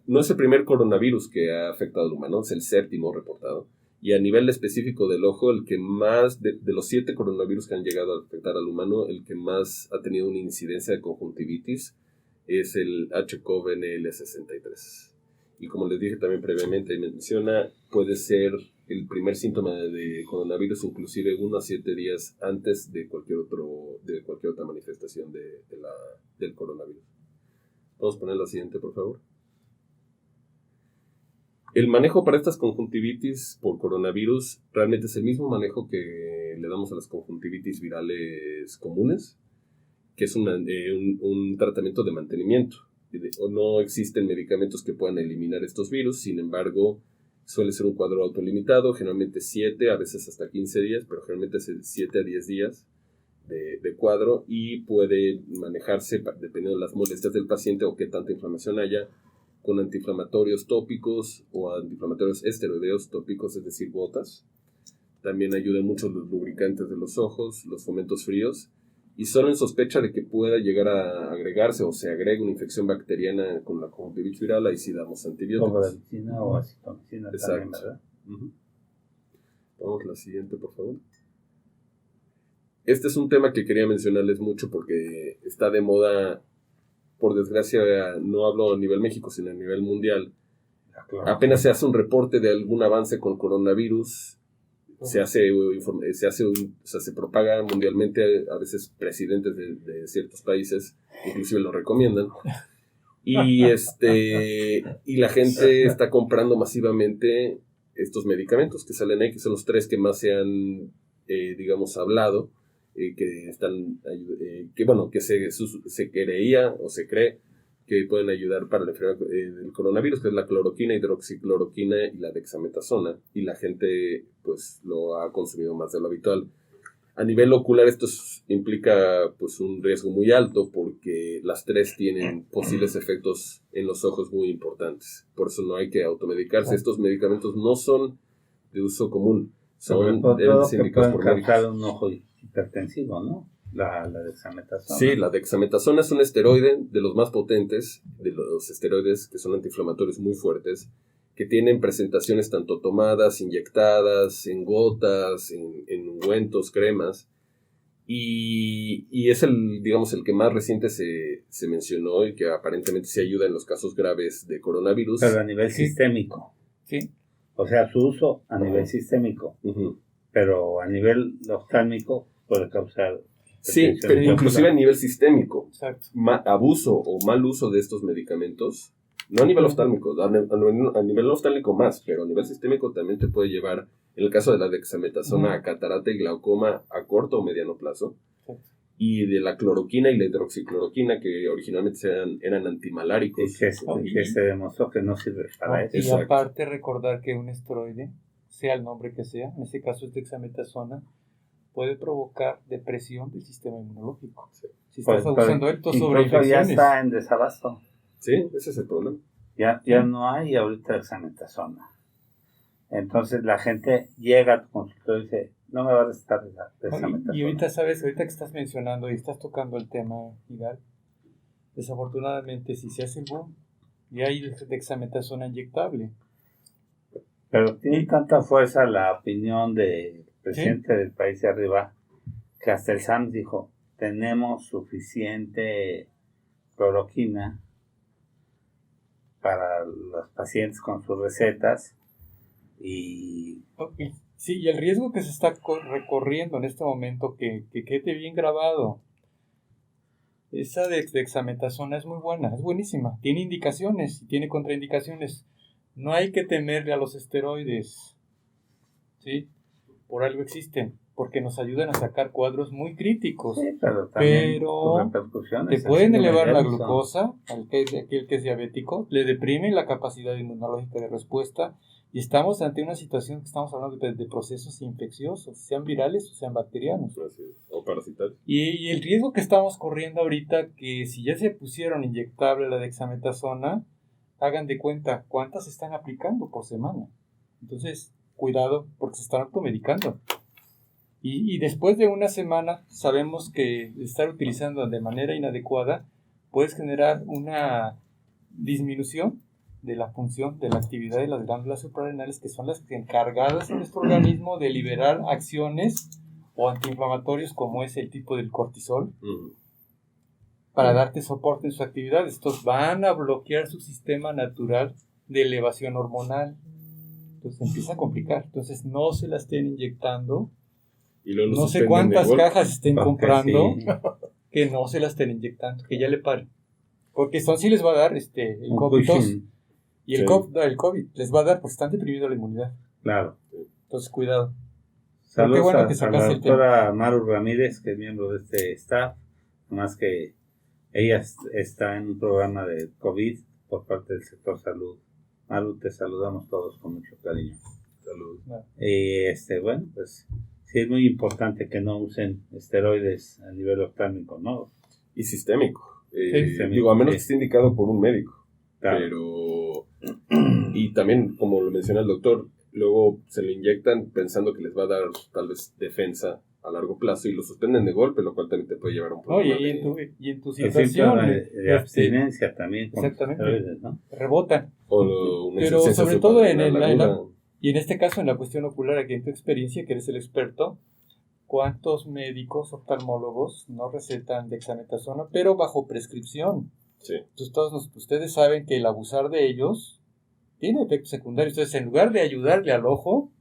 No es el primer coronavirus que ha afectado al humano, es el 7º reportado. Y a nivel específico del ojo, el que más, de los 7 coronavirus que han llegado a afectar al humano, el que más ha tenido una incidencia de conjuntivitis es el H-CoV-NL63. Y como les dije también previamente, menciona, puede ser el primer síntoma de coronavirus, inclusive 1 a 7 días antes de cualquier otra manifestación del coronavirus. Vamos a poner la siguiente, por favor. El manejo para estas conjuntivitis por coronavirus realmente es el mismo manejo que le damos a las conjuntivitis virales comunes, que es un tratamiento de mantenimiento. No existen medicamentos que puedan eliminar estos virus, sin embargo, suele ser un cuadro autolimitado, generalmente 7, a veces hasta 15 días, pero generalmente es 7 a 10 días de cuadro y puede manejarse dependiendo de las molestias del paciente o qué tanta inflamación haya, con antiinflamatorios tópicos o antiinflamatorios esteroideos tópicos, es decir, gotas. También ayudan mucho los lubricantes de los ojos, los fomentos fríos, y solo en sospecha de que pueda llegar a agregarse o se agregue una infección bacteriana con la conjuntivitis viral, ahí sí damos antibióticos. Covalcina o acitromicina también, ¿verdad? Vamos a la siguiente, por favor. Este es un tema que quería mencionarles mucho porque está de moda, por desgracia, no hablo a nivel México, sino a nivel mundial. Apenas se hace un reporte de algún avance con coronavirus, se propaga mundialmente, a veces presidentes de ciertos países inclusive lo recomiendan, y la gente está comprando masivamente estos medicamentos que salen ahí, que son los 3 que más se han, digamos, hablado, que están, que se creía o se cree que pueden ayudar para la enfermedad del coronavirus, que es la cloroquina, hidroxicloroquina y la dexametasona, y la gente pues lo ha consumido más de lo habitual. A nivel ocular esto implica pues un riesgo muy alto porque las 3 tienen posibles efectos en los ojos muy importantes. Por eso no hay que automedicarse. Estos medicamentos no son de uso común. Sobre Son todo que indicados pueden por causar médicos. un ojo hipertensivo, ¿no? La dexametasona. Sí, la dexametasona es un esteroide de los más potentes, de los esteroides que son antiinflamatorios muy fuertes, que tienen presentaciones tanto tomadas, inyectadas, en gotas, en ungüentos, cremas, y es digamos, el que más reciente se mencionó y que aparentemente se ayuda en los casos graves de coronavirus. Pero a nivel sistémico. Sí. O sea, su uso a nivel sistémico. Ujú. Pero a nivel oftálmico puede causar... Sí, hipertensión pero ocular. inclusive a nivel sistémico. Exacto. Abuso o mal uso de estos medicamentos, no a nivel oftálmico, a nivel oftálmico más, pero a nivel sistémico también te puede llevar, en el caso de la dexametasona, a catarata y glaucoma a corto o mediano plazo, y de la cloroquina y la hidroxicloroquina, que originalmente eran antimaláricos. Y que se demostró que no sirve para eso. Y Exacto. aparte recordar que un esteroide, sea el nombre que sea, en este caso es dexametasona, puede provocar depresión del sistema inmunológico. Sí. Si estás abusando de esto sobre incluso ya infecciones. está en desabasto. Sí, ese es el problema. Ya no hay ahorita dexametasona. Entonces la gente llega a tu consultorio y dice, no me va a recetar dexametasona. Y ahorita sabes, ahorita que estás mencionando y estás tocando el tema, Igal, desafortunadamente si se hace el boom y hay dexametasona inyectable. Pero tiene tanta fuerza la opinión del presidente del país de arriba que hasta el SAMS dijo, tenemos suficiente cloroquina para los pacientes con sus recetas y Okay. Sí, y el riesgo que se está recorriendo en este momento, que quede bien grabado, esa dexametasona es muy buena, es buenísima, tiene indicaciones y tiene contraindicaciones. No hay que temerle a los esteroides, ¿sí? Por algo existen, porque nos ayudan a sacar cuadros muy críticos. sí, pero también Pero sus repercusiones. te pueden así elevar la inmediatas son- glucosa, aquel que es diabético, le deprime la capacidad inmunológica de respuesta y estamos ante una situación que estamos hablando de procesos infecciosos, sean virales o sean bacterianos. Así es. O parasitarios. Y el riesgo que estamos corriendo ahorita, que si ya se pusieron inyectable la dexametasona, hagan de cuenta cuántas se están aplicando por semana. Entonces, cuidado, porque se están automedicando. Y después de una semana, sabemos que estar utilizando de manera inadecuada puedes generar una disminución de la función, de la actividad de las glándulas suprarrenales, que son las encargadas en nuestro organismo de liberar acciones o antiinflamatorios, como es el tipo del cortisol, Ujú. para darte soporte en sus actividades. Estos van a bloquear su sistema natural de elevación hormonal. Entonces empieza a complicar. Entonces no se la estén inyectando. Y luego lo No sé suspenden de cuántas golpe. cajas estén Porque comprando, sí, que no se las estén inyectando, que ya le paren. Porque esto sí les va a dar el un COVID-2 pushing, y el Sí. COVID les va a dar porque están deprimiendo la inmunidad. claro. Entonces cuidado. Saludos qué bueno a que la sacaste el doctora Maru Ramírez, que es miembro de este staff, más que ella está en un programa de COVID por parte del sector salud. Maru, te saludamos todos con mucho cariño. Salud. Bueno, pues sí es muy importante que no usen esteroides a nivel oftálmico, ¿no? Y sistémico. Sistémico, Digo, a menos sí. que esté indicado por un médico. Claro. Pero. Y también, como lo menciona el doctor, luego se lo inyectan pensando que les va a dar tal vez defensa a largo plazo y lo suspenden de golpe, lo cual también te puede llevar a un No, problema. y en tu El situación síntoma de abstinencia también con los exactamente. esteroides, ¿no? rebotan. Una Pero insuficiencia sobre todo en suprarrenal aguda. y en este caso en la cuestión ocular, aquí en tu experiencia, que eres el experto, ¿cuántos médicos oftalmólogos no recetan dexametasona, pero bajo prescripción? Sí. Entonces ustedes saben que el abusar de ellos tiene efectos secundarios. Entonces, en lugar de ayudarle al ojo,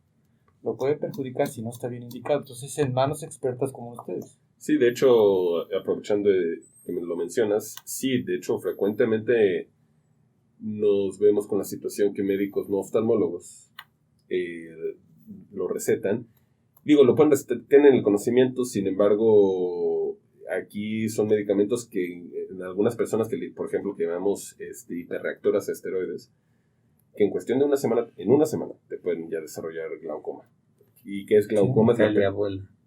lo puede perjudicar si no está bien indicado. Entonces, en manos expertas como ustedes. Sí, de hecho, aprovechando que me lo mencionas, sí, de hecho, frecuentemente nos vemos con la situación que médicos no oftalmólogos lo recetan. Digo, lo pueden tienen el conocimiento, sin embargo, aquí son medicamentos que en algunas personas que, por ejemplo, que llamamos hiperreactoras a esteroides, que en cuestión de una semana te pueden ya desarrollar glaucoma. ¿Y qué es glaucoma?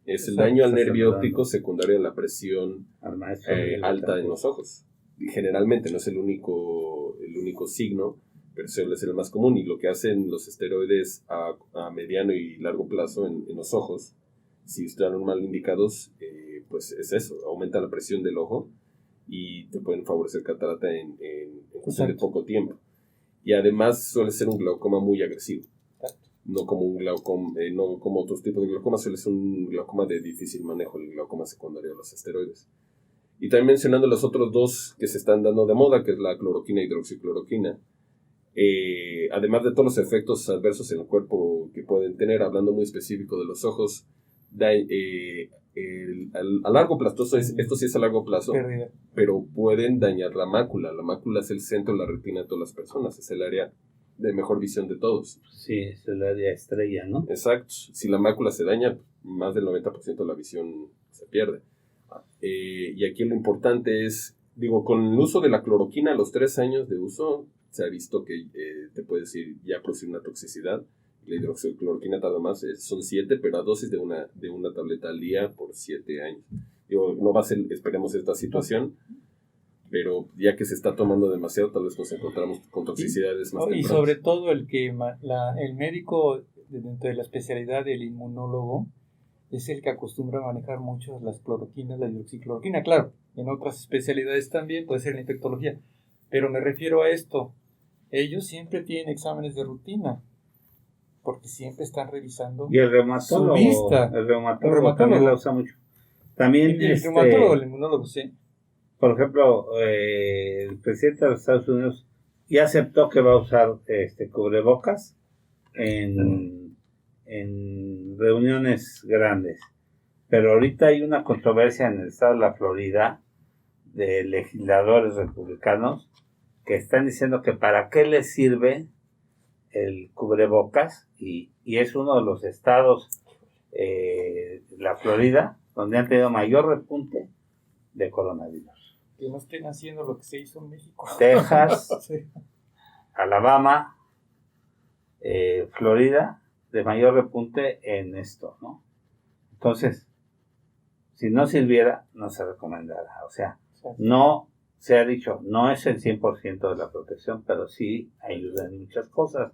Es el daño al nervio óptico secundario a la presión alta en los ojos. Y generalmente no es el único signo, pero suele ser el más común. Y lo que hacen los esteroides a mediano y largo plazo en los ojos, si están mal indicados, pues es eso, aumenta la presión del ojo y te pueden favorecer catarata en cuestión de poco tiempo. Y además suele ser un glaucoma muy agresivo. No como un glaucoma, no como otros tipos de glaucoma, suele ser un glaucoma de difícil manejo, el glaucoma secundario de los esteroides. Y también mencionando los otros dos que se están dando de moda, que es la cloroquina e hidroxicloroquina, además de todos los efectos adversos en el cuerpo que pueden tener, hablando muy específico de los ojos, a largo plazo, esto sí es a largo plazo, pero pueden dañar la mácula. La mácula es el centro de la retina de todas las personas, es el área de mejor visión de todos. Sí, es el área estrella, ¿no? Exacto. Si la mácula se daña, más del 90% de la visión se pierde. Y aquí lo importante es, digo, con el uso de la cloroquina a los 3 años de uso, se ha visto que te puede decir ya producir una toxicidad. La hidroxicloroquina tarda más, son 7, pero a dosis de una tableta al día por 7 años. Digo, no va a ser, esperemos, esta situación, pero ya que se está tomando demasiado, tal vez nos encontramos con toxicidades más tempranas. Y sobre todo el médico dentro de la especialidad del inmunólogo es el que acostumbra a manejar mucho las cloroquinas, la hidroxicloroquina. Claro, en otras especialidades también, puede ser la infectología, pero me refiero a esto. Ellos siempre tienen exámenes de rutina, porque siempre están revisando y el reumatólogo, su vista. El reumatólogo también la usa mucho. También el reumatólogo, el inmunólogo, sí. Por ejemplo, el presidente de los Estados Unidos ya aceptó que va a usar cubrebocas en reuniones grandes. Pero ahorita hay una controversia en el estado de la Florida de legisladores republicanos que están diciendo que para qué les sirve el cubrebocas, y es uno de los estados, la Florida, donde han tenido mayor repunte de coronavirus. Que no estén haciendo lo que se hizo en México. Texas, sí. Alabama, Florida, de mayor repunte en esto, ¿no? Entonces, si no sirviera, no se recomendará. O sea, no se ha dicho, no es el 100% de la protección, pero sí ayuda en muchas cosas.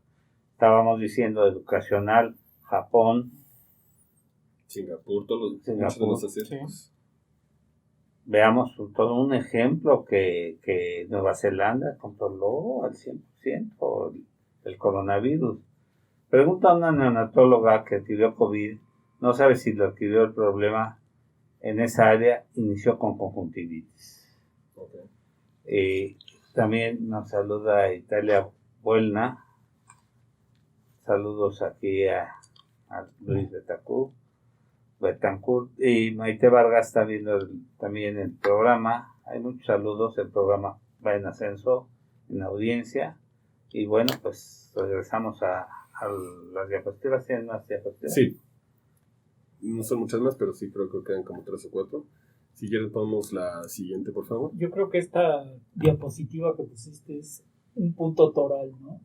Estábamos diciendo educacional, Japón, Singapur, muchos de los asiáticos. Sí. Veamos todo un ejemplo que Nueva Zelanda controló al 100% el coronavirus. Pregunta a una neonatóloga que adquirió COVID, no sabe si lo adquirió el problema en esa área, inició con conjuntivitis. Okay. También nos saluda Italia Buelna. Saludos aquí a Luis Betancourt, y Maite Vargas está viendo también el programa. Hay muchos saludos, el programa va en ascenso, en audiencia. Y bueno, pues regresamos a las diapositivas. ¿Tienen más diapositivas? Sí, no son muchas más, pero sí creo que quedan como 3 o 4. Si quieren ponemos la siguiente, por favor. Yo creo que esta diapositiva que pusiste es un punto toral, ¿no?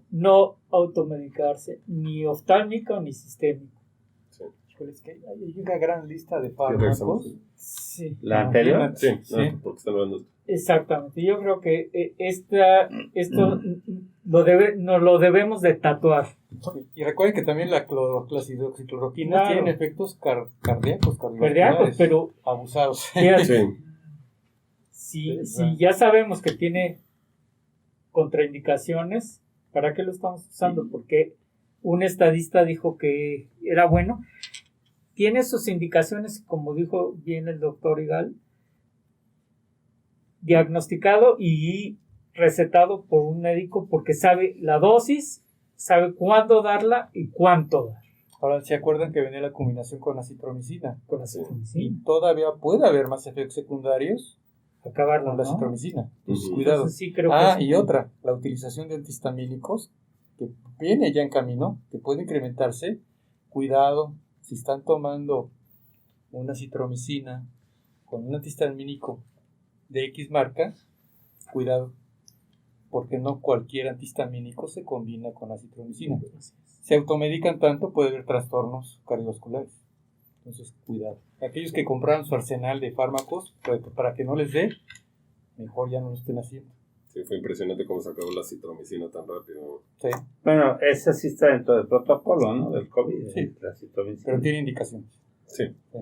No automedicarse, ni oftálmico ni sistémico. Sí. Es que hay una gran lista de fármacos. Sí. ¿La anterior? Sí, no, porque están hablando. Exactamente. Yo creo que esto nos lo debemos de tatuar. Y recuerden que también las hidroxicloroquinas tienen efectos cardíacos, pero abusados. Si ya sabemos que tiene contraindicaciones, ¿para qué lo estamos usando? Porque un estadista dijo que era bueno. Tiene sus indicaciones, como dijo bien el doctor Igal, diagnosticado y recetado por un médico porque sabe la dosis, sabe cuándo darla y cuánto dar. Ahora, ¿se acuerdan que venía la combinación con acitromicina? Y todavía puede haber más efectos secundarios acabarla con la acitromicina. Entonces, cuidado. Entonces, sí, creo que y otra, la utilización de antihistamínicos que viene ya en camino, que puede incrementarse, cuidado, si están tomando una citromicina con un antihistamínico de X marca, cuidado, porque no cualquier antihistamínico se combina con la citromicina. Se automedican tanto, puede haber trastornos cardiovasculares. Entonces, cuidado. Aquellos que compraron su arsenal de fármacos, para que no les dé, mejor ya no lo estén haciendo. Sí, fue impresionante cómo se acabó la citromicina tan rápido. Sí, Bueno, esa sí está dentro del protocolo, ¿no? Del COVID. Sí. La citromicina. pero tiene indicaciones. Sí. Sí.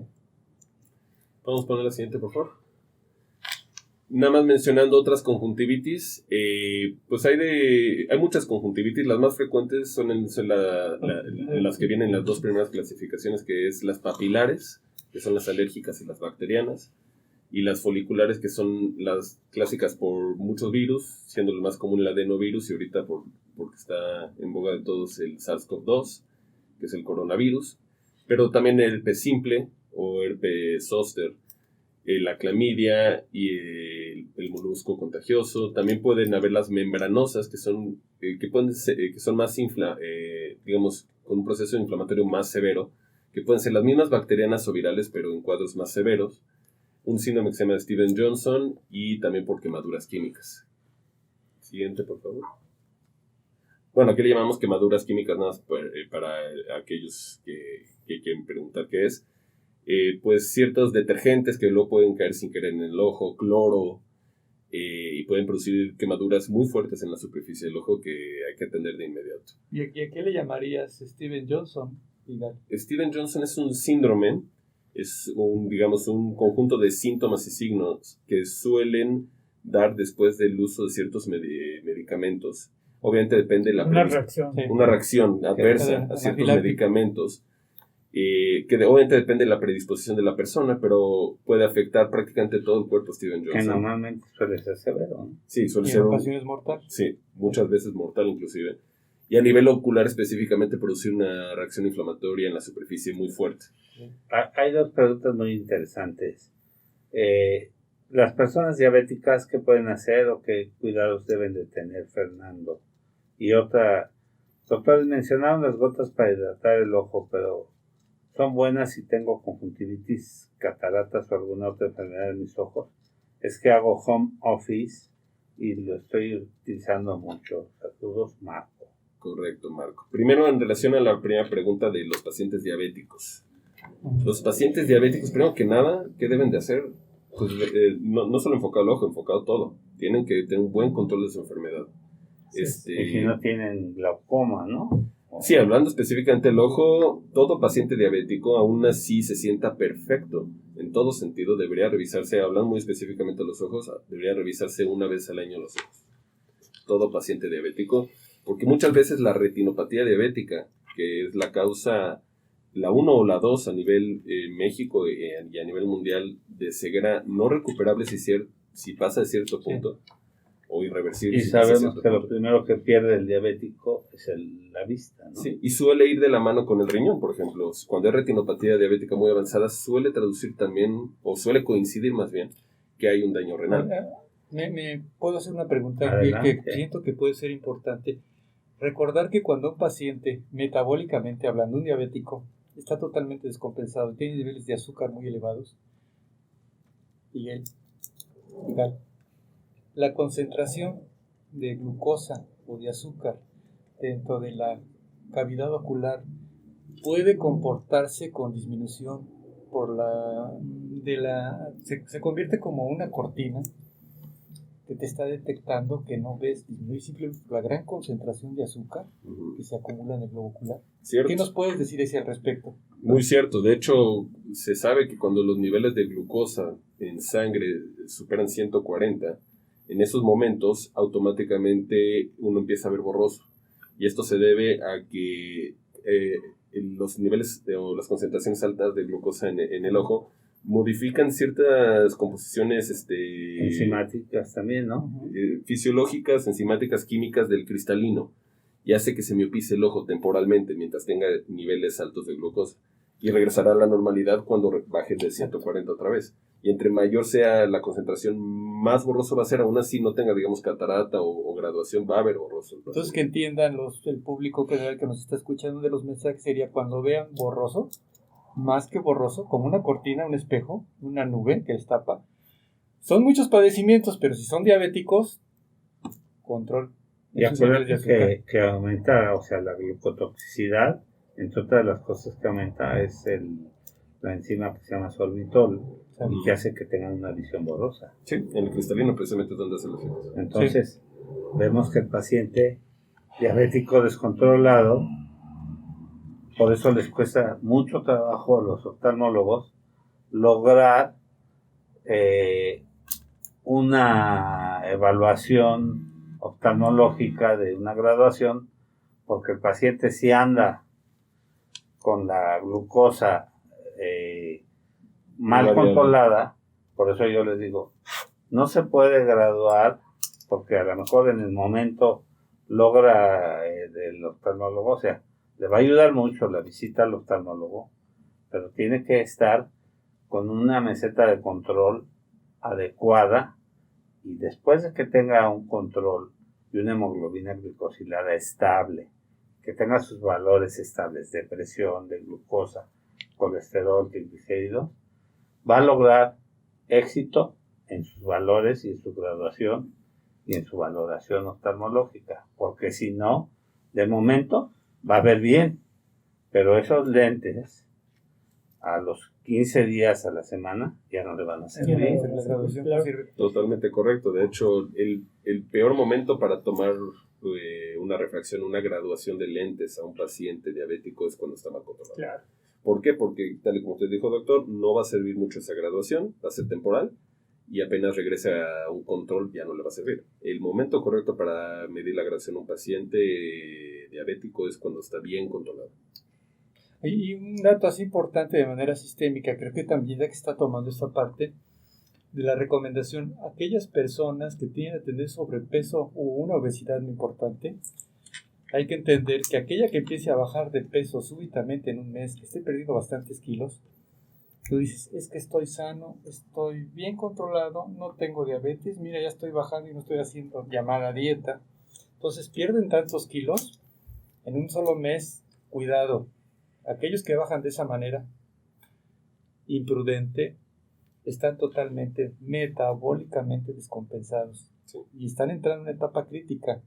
Vamos a poner la siguiente, por favor. Nada más mencionando otras conjuntivitis, pues hay muchas conjuntivitis. Las más frecuentes son las que vienen en las dos primeras clasificaciones, que es las papilares, que son las alérgicas y las bacterianas, y las foliculares, que son las clásicas por muchos virus, siendo el más común el adenovirus, y ahorita porque está en boga de todos el SARS-CoV-2, que es el coronavirus, pero también el herpes simple o herpes zóster, la clamidia y el molusco contagioso. También pueden haber las membranosas, que son más digamos, con un proceso inflamatorio más severo, que pueden ser las mismas bacterianas o virales, pero en cuadros más severos. Un síndrome que se llama Stevens-Johnson, y también por quemaduras químicas. Siguiente, por favor. Bueno, aquí le llamamos quemaduras químicas, nada más para aquellos que quieren preguntar qué es. Pues ciertos detergentes que luego pueden caer sin querer en el ojo, cloro, y pueden producir quemaduras muy fuertes en la superficie del ojo que hay que atender de inmediato. ¿Y a qué le llamarías Steven Johnson? Stevens-Johnson es un síndrome, es un conjunto de síntomas y signos que suelen dar después del uso de ciertos medicamentos. Obviamente depende de Una reacción. una reacción adversa a ciertos medicamentos. Que obviamente depende de la predisposición de la persona, pero puede afectar prácticamente todo el cuerpo Stevens-Johnson. Que normalmente suele ser severo, ¿no? Sí, suele Y ser en ocasiones mortal. Sí, muchas veces mortal inclusive. Y a nivel ocular específicamente producir una reacción inflamatoria en la superficie muy fuerte. Hay dos preguntas muy interesantes. Las personas diabéticas, ¿qué pueden hacer o qué cuidados deben de tener, Fernando? Y otra, doctores, mencionaron las gotas para hidratar el ojo, pero ¿son buenas si tengo conjuntivitis, cataratas o alguna otra enfermedad en mis ojos? Es que hago home office y lo estoy utilizando mucho. Saludos, Marco. Correcto, Marco. Primero, en relación a la primera pregunta de los pacientes diabéticos. Los pacientes diabéticos, primero que nada, ¿qué deben de hacer? Pues no solo enfocado al ojo, enfocado todo. Tienen que tener un buen control de su enfermedad. Y si no tienen glaucoma, ¿no? Sí, hablando específicamente del ojo, todo paciente diabético aún así se sienta perfecto. En todo sentido debería revisarse, hablando muy específicamente de los ojos, debería revisarse una vez al año los ojos. Todo paciente diabético, porque muchas veces la retinopatía diabética, que es la causa, la 1 o la 2 a nivel México y a nivel mundial de ceguera no recuperable si pasa de cierto punto, o irreversible. Y sabemos que lo primero que pierde el diabético es la vista, ¿no? Sí, y suele ir de la mano con el riñón, por ejemplo. Cuando hay retinopatía diabética muy avanzada, suele traducir también, o suele coincidir más bien, que hay un daño renal. ¿Me puedo hacer una pregunta Adelante. que siento que puede ser importante? Recordar que cuando un paciente, metabólicamente hablando, un diabético, está totalmente descompensado, tiene niveles de azúcar muy elevados, la concentración de glucosa o de azúcar dentro de la cavidad ocular puede comportarse con disminución se convierte como una cortina que te está detectando que no ves disminuir simplemente por la gran concentración de azúcar que se acumula en el globo ocular. ¿Cierto? ¿Qué nos puedes decir al respecto? Muy cierto. De hecho, se sabe que cuando los niveles de glucosa en sangre superan 140, en esos momentos automáticamente uno empieza a ver borroso. Y esto se debe a que los niveles o las concentraciones altas de glucosa en el ojo modifican ciertas composiciones enzimáticas también, ¿no? Fisiológicas, enzimáticas, químicas del cristalino, y hace que se miopice el ojo temporalmente mientras tenga niveles altos de glucosa. y regresará a la normalidad cuando baje de 140 otra vez. Y entre mayor sea la concentración, más borroso va a ser. Aún así no tenga, digamos, catarata o graduación, va a haber borroso. Entonces, que entiendan el público que nos está escuchando de los mensajes, sería cuando vean borroso, más que borroso, como una cortina, un espejo, una nube que les tapa. Son muchos padecimientos, pero si son diabéticos, control. Y acuérdate que aumenta, o sea, la glucotoxicidad, entre otras las cosas que aumenta es la enzima que se llama sorbitol, y que hace que tengan una visión borrosa. Sí, en el cristalino precisamente es donde hace los efectos. Entonces, vemos que el paciente diabético descontrolado, por eso les cuesta mucho trabajo a los oftalmólogos lograr una evaluación oftalmológica de una graduación, porque el paciente si anda con la glucosa mal controlada, por eso yo les digo, no se puede graduar, porque a lo mejor en el momento logra el oftalmólogo, o sea, le va a ayudar mucho la visita al oftalmólogo, pero tiene que estar con una meseta de control adecuada, y después de que tenga un control y una hemoglobina glicosilada estable, que tenga sus valores estables de presión, de glucosa, colesterol, triglicéridos, va a lograr éxito en sus valores y en su graduación y en su valoración oftalmológica, porque si no, de momento va a ver bien, pero esos lentes a los 15 días a la semana ya no le van a servir. Totalmente correcto. De hecho, el peor momento para tomar una refracción, una graduación de lentes a un paciente diabético es cuando está mal controlado. Claro. ¿Por qué? Porque, tal y como usted dijo, doctor, no va a servir mucho esa graduación, va a ser temporal, y apenas regrese a un control ya no le va a servir. El momento correcto para medir la graduación a un paciente diabético es cuando está bien controlado. Y un dato así importante de manera sistémica, creo que también ya que está tomando esta parte de la recomendación, aquellas personas que tienen a tener sobrepeso o una obesidad muy importante, hay que entender que aquella que empiece a bajar de peso súbitamente en un mes, que esté perdiendo bastantes kilos, tú dices, es que estoy sano, estoy bien controlado, no tengo diabetes, mira, ya estoy bajando y no estoy haciendo llamada dieta. Entonces pierden tantos kilos en un solo mes, cuidado. Aquellos que bajan de esa manera, imprudente, están totalmente metabólicamente descompensados. Sí. Y están entrando en una etapa crítica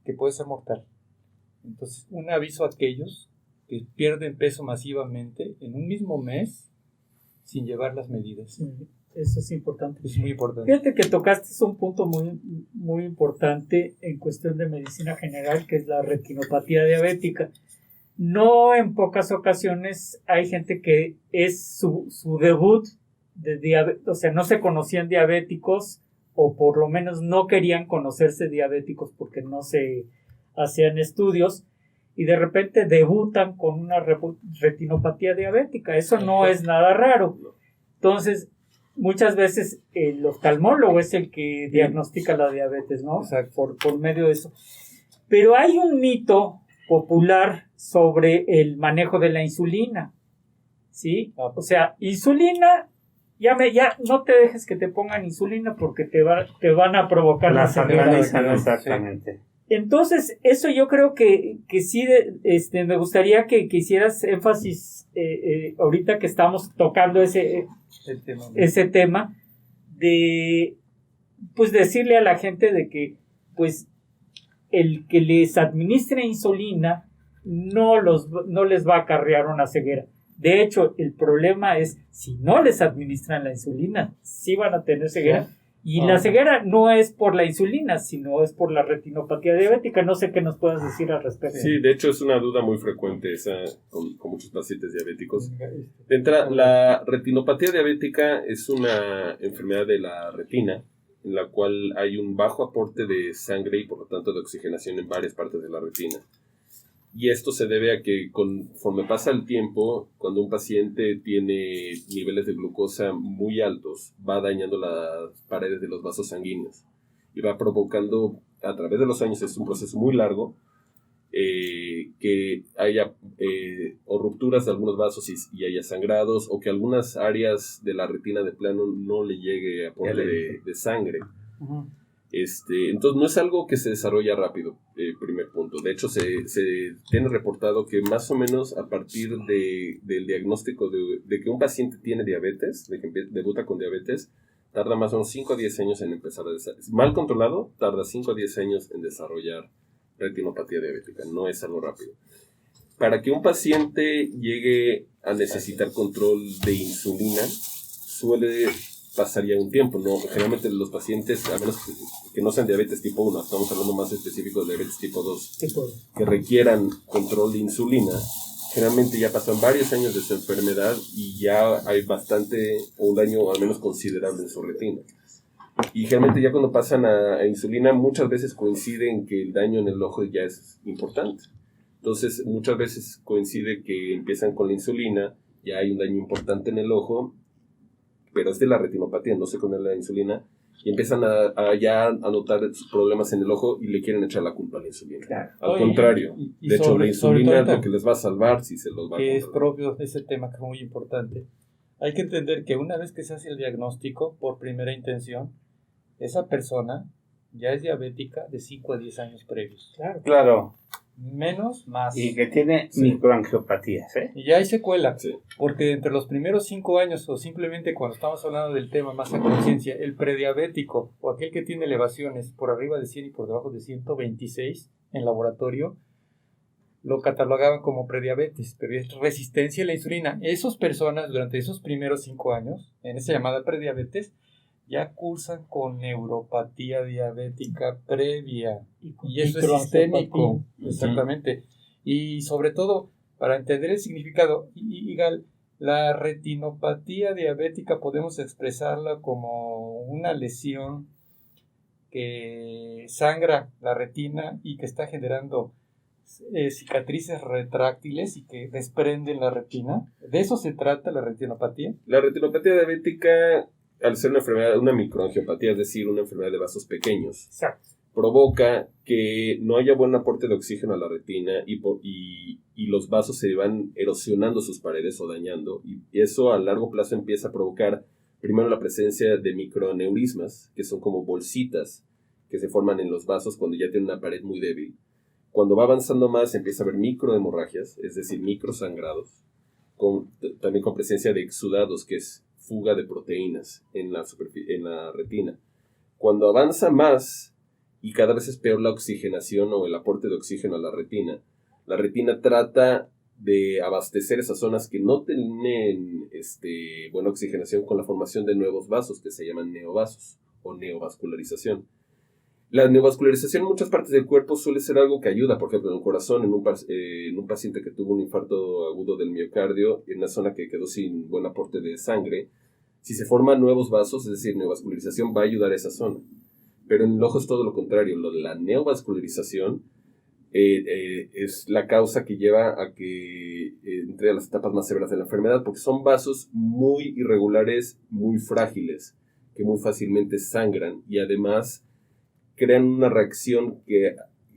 que puede ser mortal. Entonces, un aviso a aquellos que pierden peso masivamente en un mismo mes sin llevar las medidas. Sí, eso es importante. Es muy importante. Fíjate que tocaste un punto muy, muy importante en cuestión de medicina general, que es la retinopatía diabética. No en pocas ocasiones hay gente que es su debut de diabetes, o sea, no se conocían diabéticos, o por lo menos no querían conocerse diabéticos porque no se hacían estudios, y de repente debutan con una retinopatía diabética. Eso no es nada raro. Entonces, muchas veces el oftalmólogo es el que diagnostica la diabetes, ¿no? Por medio de eso. Pero hay un mito popular sobre el manejo de la insulina, ¿sí? O sea, insulina, ya no te dejes que te pongan insulina porque te van a provocar la ceguera. Exactamente. Entonces, eso yo creo que sí, me gustaría que hicieras énfasis ahorita que estamos tocando ese tema, de pues decirle a la gente de que pues el que les administre insulina no les va a acarrear una ceguera. De hecho, el problema es si no les administran la insulina, sí van a tener ceguera. Y la ceguera no es por la insulina, sino es por la retinopatía diabética. No sé qué nos puedas decir al respecto. Sí, de hecho es una duda muy frecuente esa con muchos pacientes diabéticos. De entrada, la retinopatía diabética es una enfermedad de la retina en la cual hay un bajo aporte de sangre y por lo tanto de oxigenación en varias partes de la retina. Y esto se debe a que conforme pasa el tiempo, cuando un paciente tiene niveles de glucosa muy altos, va dañando las paredes de los vasos sanguíneos y va provocando, a través de los años, es un proceso muy largo, que haya o rupturas de algunos vasos y haya sangrados, o que algunas áreas de la retina de plano no le llegue aporte de sangre. Ujú. Entonces no es algo que se desarrolla rápido, primer punto. De hecho, se tiene reportado que más o menos a partir del diagnóstico de que un paciente tiene diabetes, de que debuta con diabetes, tarda más o menos 5 a 10 años en empezar a desarrollar. Mal controlado, tarda 5 a 10 años en desarrollar retinopatía diabética. No es algo rápido. Para que un paciente llegue a necesitar control de insulina, suele pasar ya un tiempo, ¿no? Generalmente los pacientes, a menos que no sean diabetes tipo 1, estamos hablando más específico de diabetes tipo 2, que requieran control de insulina, generalmente ya pasan varios años de su enfermedad y ya hay bastante, o un daño al menos considerable en su retina. Y generalmente ya cuando pasan a insulina, muchas veces coincide en que el daño en el ojo ya es importante. Entonces, muchas veces coincide que empiezan con la insulina, ya hay un daño importante en el ojo, pero es de la retinopatía, no se con la insulina, y empiezan a notar problemas en el ojo y le quieren echar la culpa a la insulina. Claro. Al contrario, y de hecho, sobre la insulina todo es lo que les va a salvar si se los va a que es controlar. propio de ese tema, que es muy importante. Hay que entender que una vez que se hace el diagnóstico por primera intención, esa persona ya es diabética de 5 a 10 años previos. Claro, Menos, más. y que tiene Sí. microangiopatías, ¿eh? Y ya hay secuela, Sí. porque entre los primeros 5 años, o simplemente cuando estamos hablando del tema más a conciencia, el prediabético o aquel que tiene elevaciones por arriba de 100 y por debajo de 126 en laboratorio, lo catalogaban como prediabetes, pero es resistencia a la insulina. Esas personas durante esos primeros 5 años, en esa llamada prediabetes, ya cursan con neuropatía diabética previa. Y eso es sistémico. Exactamente. Y sobre todo, para entender el significado, Igal, la retinopatía diabética podemos expresarla como una lesión que sangra la retina y que está generando cicatrices retráctiles y que desprenden la retina. ¿De eso se trata la retinopatía? La retinopatía diabética, al ser una enfermedad, una microangiopatía, es decir, una enfermedad de vasos pequeños, Exacto. provoca que no haya buen aporte de oxígeno a la retina y los vasos se van erosionando sus paredes o dañando, y eso a largo plazo empieza a provocar primero la presencia de microaneurismas, que son como bolsitas que se forman en los vasos cuando ya tienen una pared muy débil. Cuando va avanzando más empieza a haber microhemorragias, es decir, microsangrados, también con presencia de exudados, que es fuga de proteínas en la retina. Cuando avanza más y cada vez es peor la oxigenación o el aporte de oxígeno a la retina trata de abastecer esas zonas que no tienen buena oxigenación con la formación de nuevos vasos que se llaman neovasos o neovascularización. La neovascularización en muchas partes del cuerpo suele ser algo que ayuda, por ejemplo, en el corazón, en un paciente que tuvo un infarto agudo del miocardio, en una zona que quedó sin buen aporte de sangre. Si se forman nuevos vasos, es decir, neovascularización, va a ayudar a esa zona. Pero en el ojo es todo lo contrario. La neovascularización es la causa que lleva a que entre a las etapas más severas de la enfermedad, porque son vasos muy irregulares, muy frágiles, que muy fácilmente sangran y además crean una reacción que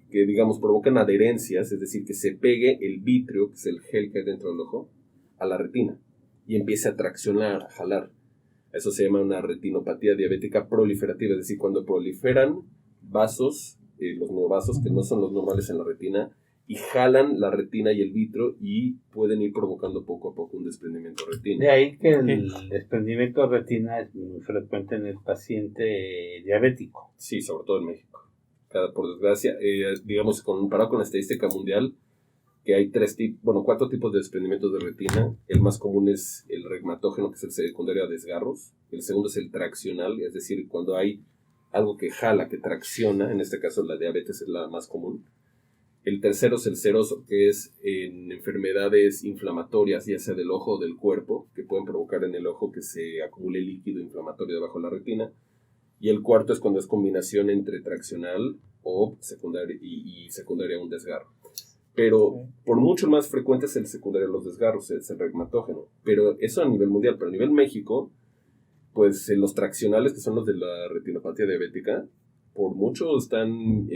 digamos, provocan adherencias, es decir, que se pegue el vítreo, que es el gel que hay dentro del ojo, a la retina y empiece a traccionar, a jalar. Eso se llama una retinopatía diabética proliferativa, es decir, cuando proliferan vasos, los neovasos, que no son los normales en la retina, y jalan la retina y el vítreo y pueden ir provocando poco a poco un desprendimiento de retina. De ahí que el desprendimiento de retina es muy frecuente en el paciente diabético. Sí, sobre todo en México. Por desgracia, digamos, comparado con la estadística mundial, que hay 4 tipos de desprendimientos de retina. El más común es el regmatógeno, que es el secundario a desgarros. El segundo es el traccional, es decir, cuando hay algo que jala, que tracciona, en este caso la diabetes es la más común. El tercero es el seroso, que es en enfermedades inflamatorias, ya sea del ojo o del cuerpo, que pueden provocar en el ojo que se acumule líquido inflamatorio debajo de la retina. Y el cuarto es cuando es combinación entre traccional o secundaria y secundaria a un desgarro. Pero por mucho más frecuente es el secundario a los desgarros, es el regmatógeno. Pero eso a nivel mundial, pero a nivel México, pues los traccionales, que son los de la retinopatía diabética, por mucho están,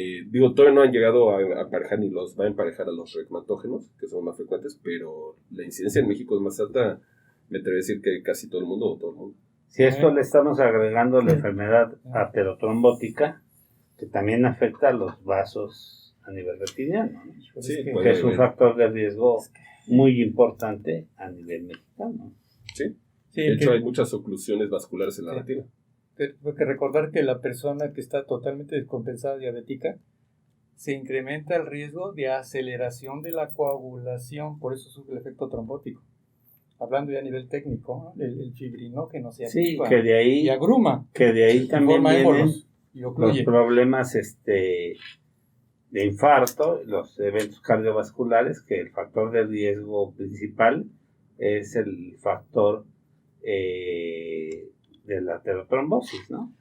todavía no han llegado a emparejar ni los va a emparejar a los reumatógenos, que son más frecuentes, pero la incidencia en México es más alta, me atrevo a decir que casi todo el mundo o todo el mundo. Si a esto le estamos agregando la enfermedad aterotrombótica, que también afecta a los vasos a nivel retiniano, ¿no? Sí, que es un factor de riesgo muy importante a nivel mexicano. Sí, Sí, de hecho hay muchas oclusiones vasculares en la retina. Tengo que recordar que la persona que está totalmente descompensada diabética se incrementa el riesgo de aceleración de la coagulación, por eso sube el efecto trombótico. Hablando ya a nivel técnico, ¿no? El fibrinógeno se activa que de ahí, y agruma. También Forma vienen émbolos y los ocluye. problemas de infarto, los eventos cardiovasculares, que el factor de riesgo principal es el factor de la aterotrombosis, ¿no?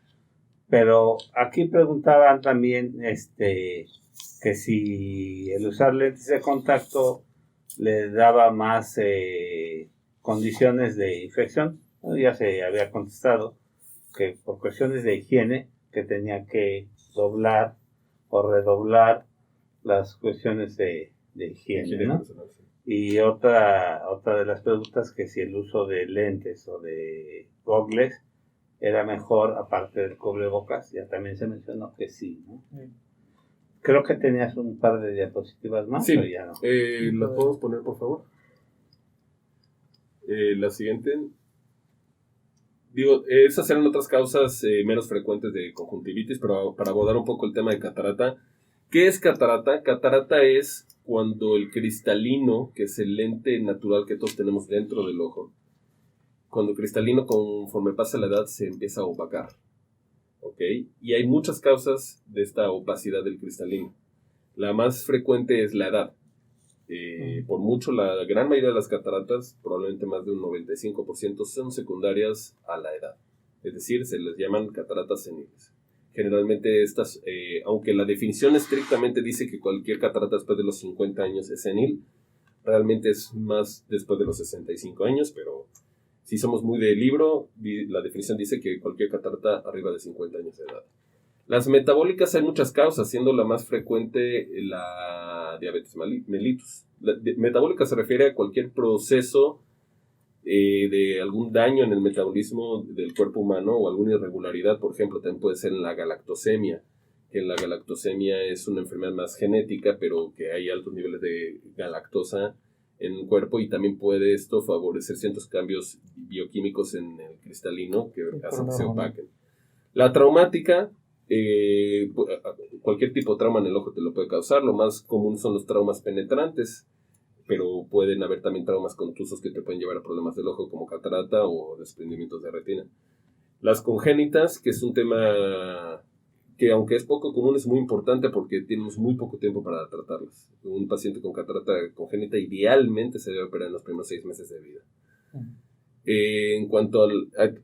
Pero aquí preguntaban también que si el usar lentes de contacto le daba más condiciones de infección. Ya se había contestado que por cuestiones de higiene que tenía que doblar o redoblar las cuestiones de higiene, ¿no? Y otra de las preguntas, que si el uso de lentes o de gogles era mejor aparte del cubrebocas. Ya también se mencionó que sí, ¿no? Creo que tenías un par de diapositivas más, sí, pero ya no. ¿La podemos poner, por favor? La siguiente. Esas eran otras causas menos frecuentes de conjuntivitis, pero para abordar un poco el tema de catarata. ¿Qué es catarata? Catarata es cuando el cristalino, que es el lente natural que todos tenemos dentro del ojo, cuando el cristalino, conforme pasa la edad, se empieza a opacar. ¿Ok? Y hay muchas causas de esta opacidad del cristalino. La más frecuente es la edad. Por mucho, la gran mayoría de las cataratas, probablemente más de un 95%, son secundarias a la edad. Es decir, se les llaman cataratas seniles. Generalmente estas, aunque la definición estrictamente dice que cualquier catarata después de los 50 años es senil, realmente es más después de los 65 años, pero si somos muy de libro, la definición dice que cualquier catarata arriba de 50 años de edad. Las metabólicas hay muchas causas, siendo la más frecuente la diabetes mellitus. Metabólica se refiere a cualquier proceso de algún daño en el metabolismo del cuerpo humano o alguna irregularidad. Por ejemplo, también puede ser en la galactosemia, que la galactosemia es una enfermedad más genética, pero que hay altos niveles de galactosa en el cuerpo, y también puede esto favorecer ciertos cambios bioquímicos en el cristalino que hacen que se opaquen. La traumática, cualquier tipo de trauma en el ojo te lo puede causar. Lo más común son los traumas penetrantes, pero pueden haber también traumas contusos que te pueden llevar a problemas del ojo, como catarata o desprendimientos de retina. Las congénitas, que es un tema que, aunque es poco común, es muy importante porque tenemos muy poco tiempo para tratarlas. Un paciente con catarata congénita idealmente se debe operar en los primeros 6 meses de vida. En cuanto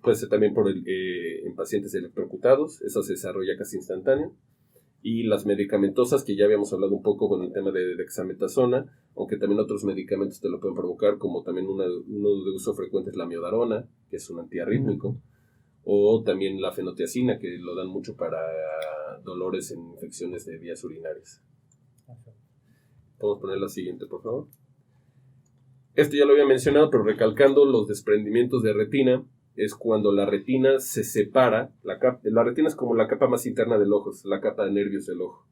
puede ser también en pacientes electrocutados, eso se desarrolla casi instantáneo. Y las medicamentosas, que ya habíamos hablado un poco con el tema de dexametasona, aunque también otros medicamentos te lo pueden provocar, como también uno de uso frecuente es la miodarona, que es un antiarrítmico, o también la fenotiazina, que lo dan mucho para dolores en infecciones de vías urinarias. Podemos poner la siguiente, por favor. Esto ya lo había mencionado, pero recalcando, los desprendimientos de retina es cuando la retina se separa. La retina es como la capa más interna del ojo, es la capa de nervios del ojo.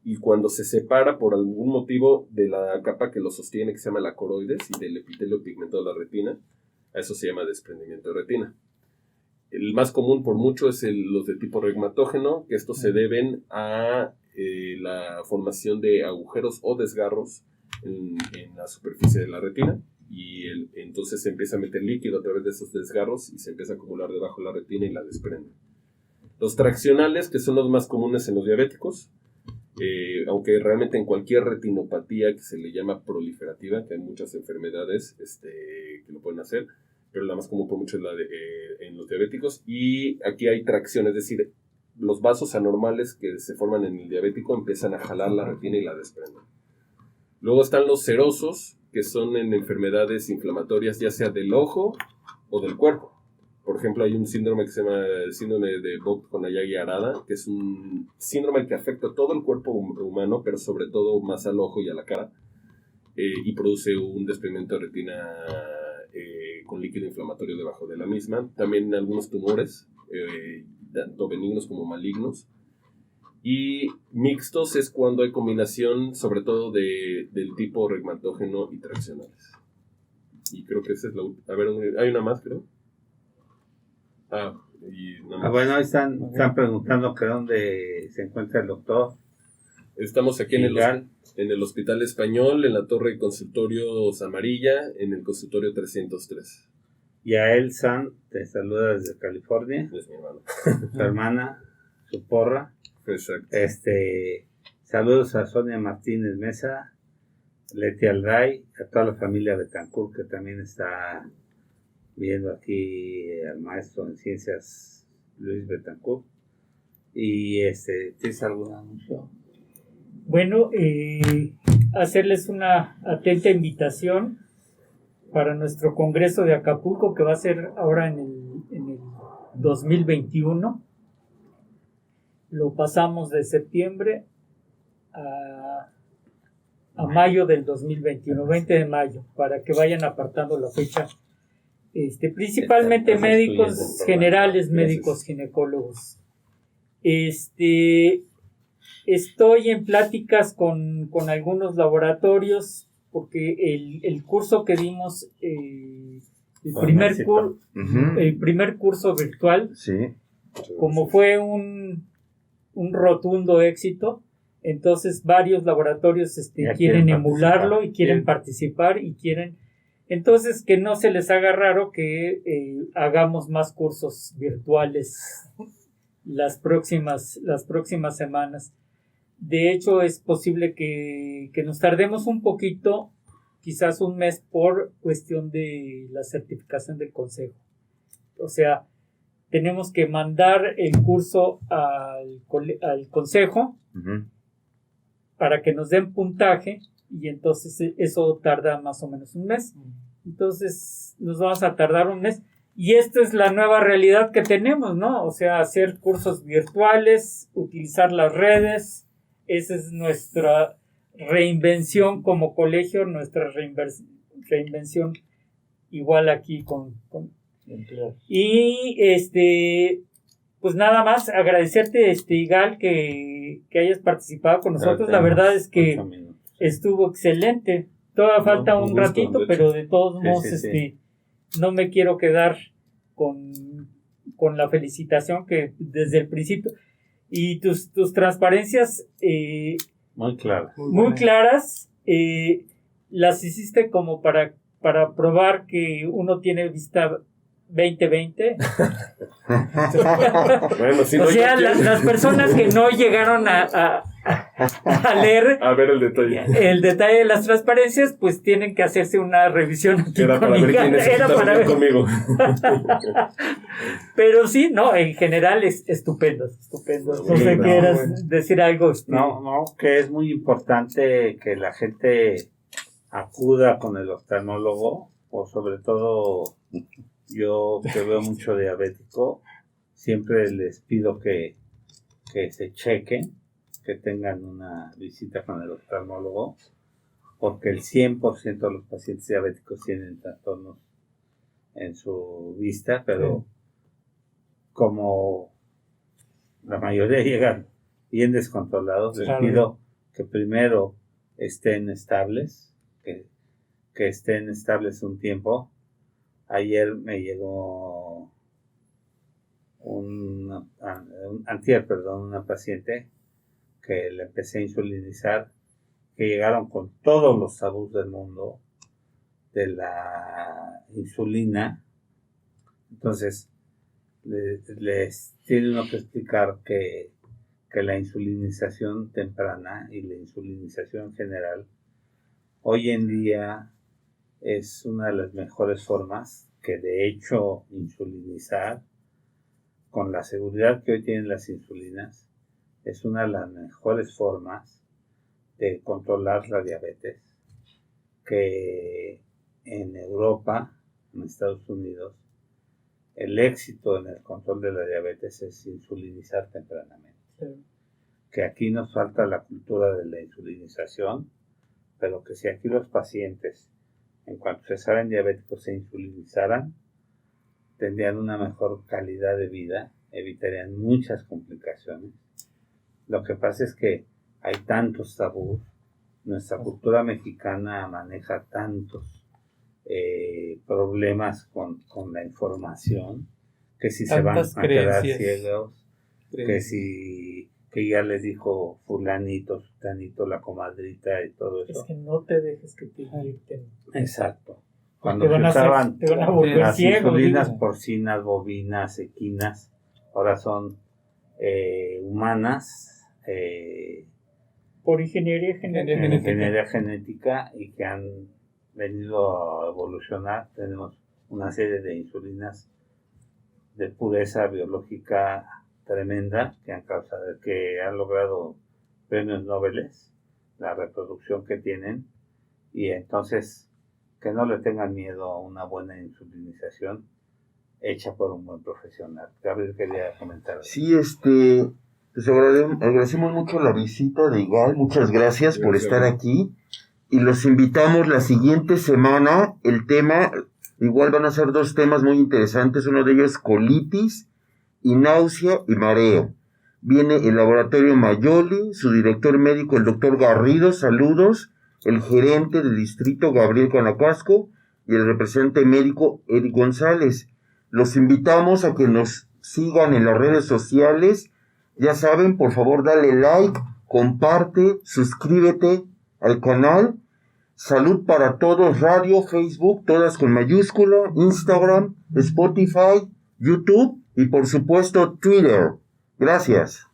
Y cuando se separa por algún motivo de la capa que lo sostiene, que se llama la coroides, y del epitelio pigmentado de la retina, a eso se llama desprendimiento de retina. El más común por mucho es los de tipo reumatógeno, que estos se deben a la formación de agujeros o desgarros en la superficie de la retina, y entonces se empieza a meter líquido a través de esos desgarros y se empieza a acumular debajo de la retina y la desprende. Los traccionales, que son los más comunes en los diabéticos, aunque realmente en cualquier retinopatía que se le llama proliferativa, que hay muchas enfermedades que lo pueden hacer, pero la más común por mucho es la en los diabéticos. Y aquí hay tracción, es decir, los vasos anormales que se forman en el diabético empiezan a jalar la retina y la desprenden. Luego están los serosos, que son en enfermedades inflamatorias, ya sea del ojo o del cuerpo. Por ejemplo, hay un síndrome que se llama el síndrome de Vogt-Konayagiarada, que es un síndrome que afecta a todo el cuerpo humano, pero sobre todo más al ojo y a la cara, y produce un desprendimiento de retina con líquido inflamatorio debajo de la misma. También algunos tumores, tanto benignos como malignos. Y mixtos es cuando hay combinación, sobre todo del tipo regmatógeno y traccionales. Y creo que esa es la última. A ver, hay una más, creo. Y nada más. Bueno, ahí están preguntando que dónde se encuentra el doctor. Estamos aquí en el Hospital Español, en la Torre de Consultorios Amarilla, en el consultorio 303. Y a Elsan te saluda desde California. Es mi hermano. Su hermana, su porra. Exacto. Saludos a Sonia Martínez Mesa, Leti Alday, a toda la familia Betancourt que también está viendo aquí al maestro en ciencias Luis Betancourt. Y ¿tienes algún anuncio? Bueno, hacerles una atenta invitación para nuestro congreso de Acapulco que va a ser ahora en el 2021. Lo pasamos de septiembre a mayo del 2021, 20 de mayo, para que vayan apartando la fecha. Principalmente médicos generales, médicos ginecólogos. Estoy en pláticas con algunos laboratorios porque el curso que dimos, el primer curso virtual, Sí. como fue un rotundo éxito, entonces varios laboratorios quieren emularlo y quieren participar y quieren, entonces que no se les haga raro que hagamos más cursos virtuales las próximas semanas. De hecho, es posible que nos tardemos un poquito, quizás un mes, por cuestión de la certificación del consejo. O sea, tenemos que mandar el curso al consejo para que nos den puntaje y entonces eso tarda más o menos un mes. Entonces nos vamos a tardar un mes y esta es la nueva realidad que tenemos, ¿no? O sea, hacer cursos virtuales, utilizar las redes, esa es nuestra reinvención como colegio, nuestra reinvención igual aquí con y pues nada más agradecerte, Igal, que hayas participado con nosotros. La verdad es que estuvo excelente. Todavía falta un ratito, pero de todos modos no me quiero quedar con la felicitación que desde el principio y tus transparencias muy claras. Muy claras, las hiciste como para probar que uno tiene vista 20/20. Bueno, si o no, sea, las personas que no llegaron a leer a ver el detalle de las transparencias, pues tienen que hacerse una revisión aquí. Era para ver quién está conmigo. Pero sí, no, en general es estupendo. No sé, quieras decir algo. No, que es muy importante que la gente acuda con el oftalmólogo, o sobre todo yo que veo mucho diabético, siempre les pido que se chequen, que tengan una visita con el oftalmólogo, porque el 100% de los pacientes diabéticos tienen trastornos en su vista, pero como la mayoría llegan bien descontrolados, les pido que primero estén estables, que estén estables un tiempo. Ayer me llegó una paciente que le empecé a insulinizar, que llegaron con todos los tabús del mundo de la insulina. Entonces les tiene uno que explicar que la insulinización temprana y la insulinización general hoy en día es una de las mejores formas, que de hecho insulinizar, con la seguridad que hoy tienen las insulinas, es una de las mejores formas de controlar la diabetes, que en Europa, en Estados Unidos, el éxito en el control de la diabetes es insulinizar tempranamente. Sí. Que aquí nos falta la cultura de la insulinización, pero que si aquí los pacientes, en cuanto se saben diabéticos, se insulinizaran, tendrían una mejor calidad de vida, evitarían muchas complicaciones. Lo que pasa es que hay tantos tabús, nuestra cultura mexicana maneja tantos problemas con la información, que si se van a quedar ciegos, que ya les dijo fulanito, sutanito, la comadrita y todo eso. Es que no te dejes que te inyecten. Exacto. Cuando Te van a se usaban te van a volver las ciego. insulinas digo. porcinas, bovinas, equinas, ahora son humanas, Por ingeniería genética. ingeniería genética, y que han venido a evolucionar. Tenemos una serie de insulinas de pureza biológica tremenda que han logrado premios Nobel, la reproducción que tienen, y entonces que no le tengan miedo a una buena insulinización hecha por un buen profesional. Gabriel quería comentar. Sí, les agradecemos mucho la visita de Igal, muchas gracias por estar aquí, y los invitamos la siguiente semana. El tema, igual van a ser 2 temas muy interesantes, uno de ellos colitis y náusea y mareo. Viene el laboratorio Mayoli, su director médico el doctor Garrido, saludos, el gerente del distrito Gabriel Canacasco y el representante médico Eric González. Los invitamos a que nos sigan en las redes sociales. Ya saben, por favor, dale like, comparte, suscríbete al canal. Salud para Todos Radio, Facebook, todas con mayúscula, Instagram, Spotify, YouTube y por supuesto Twitter. Gracias.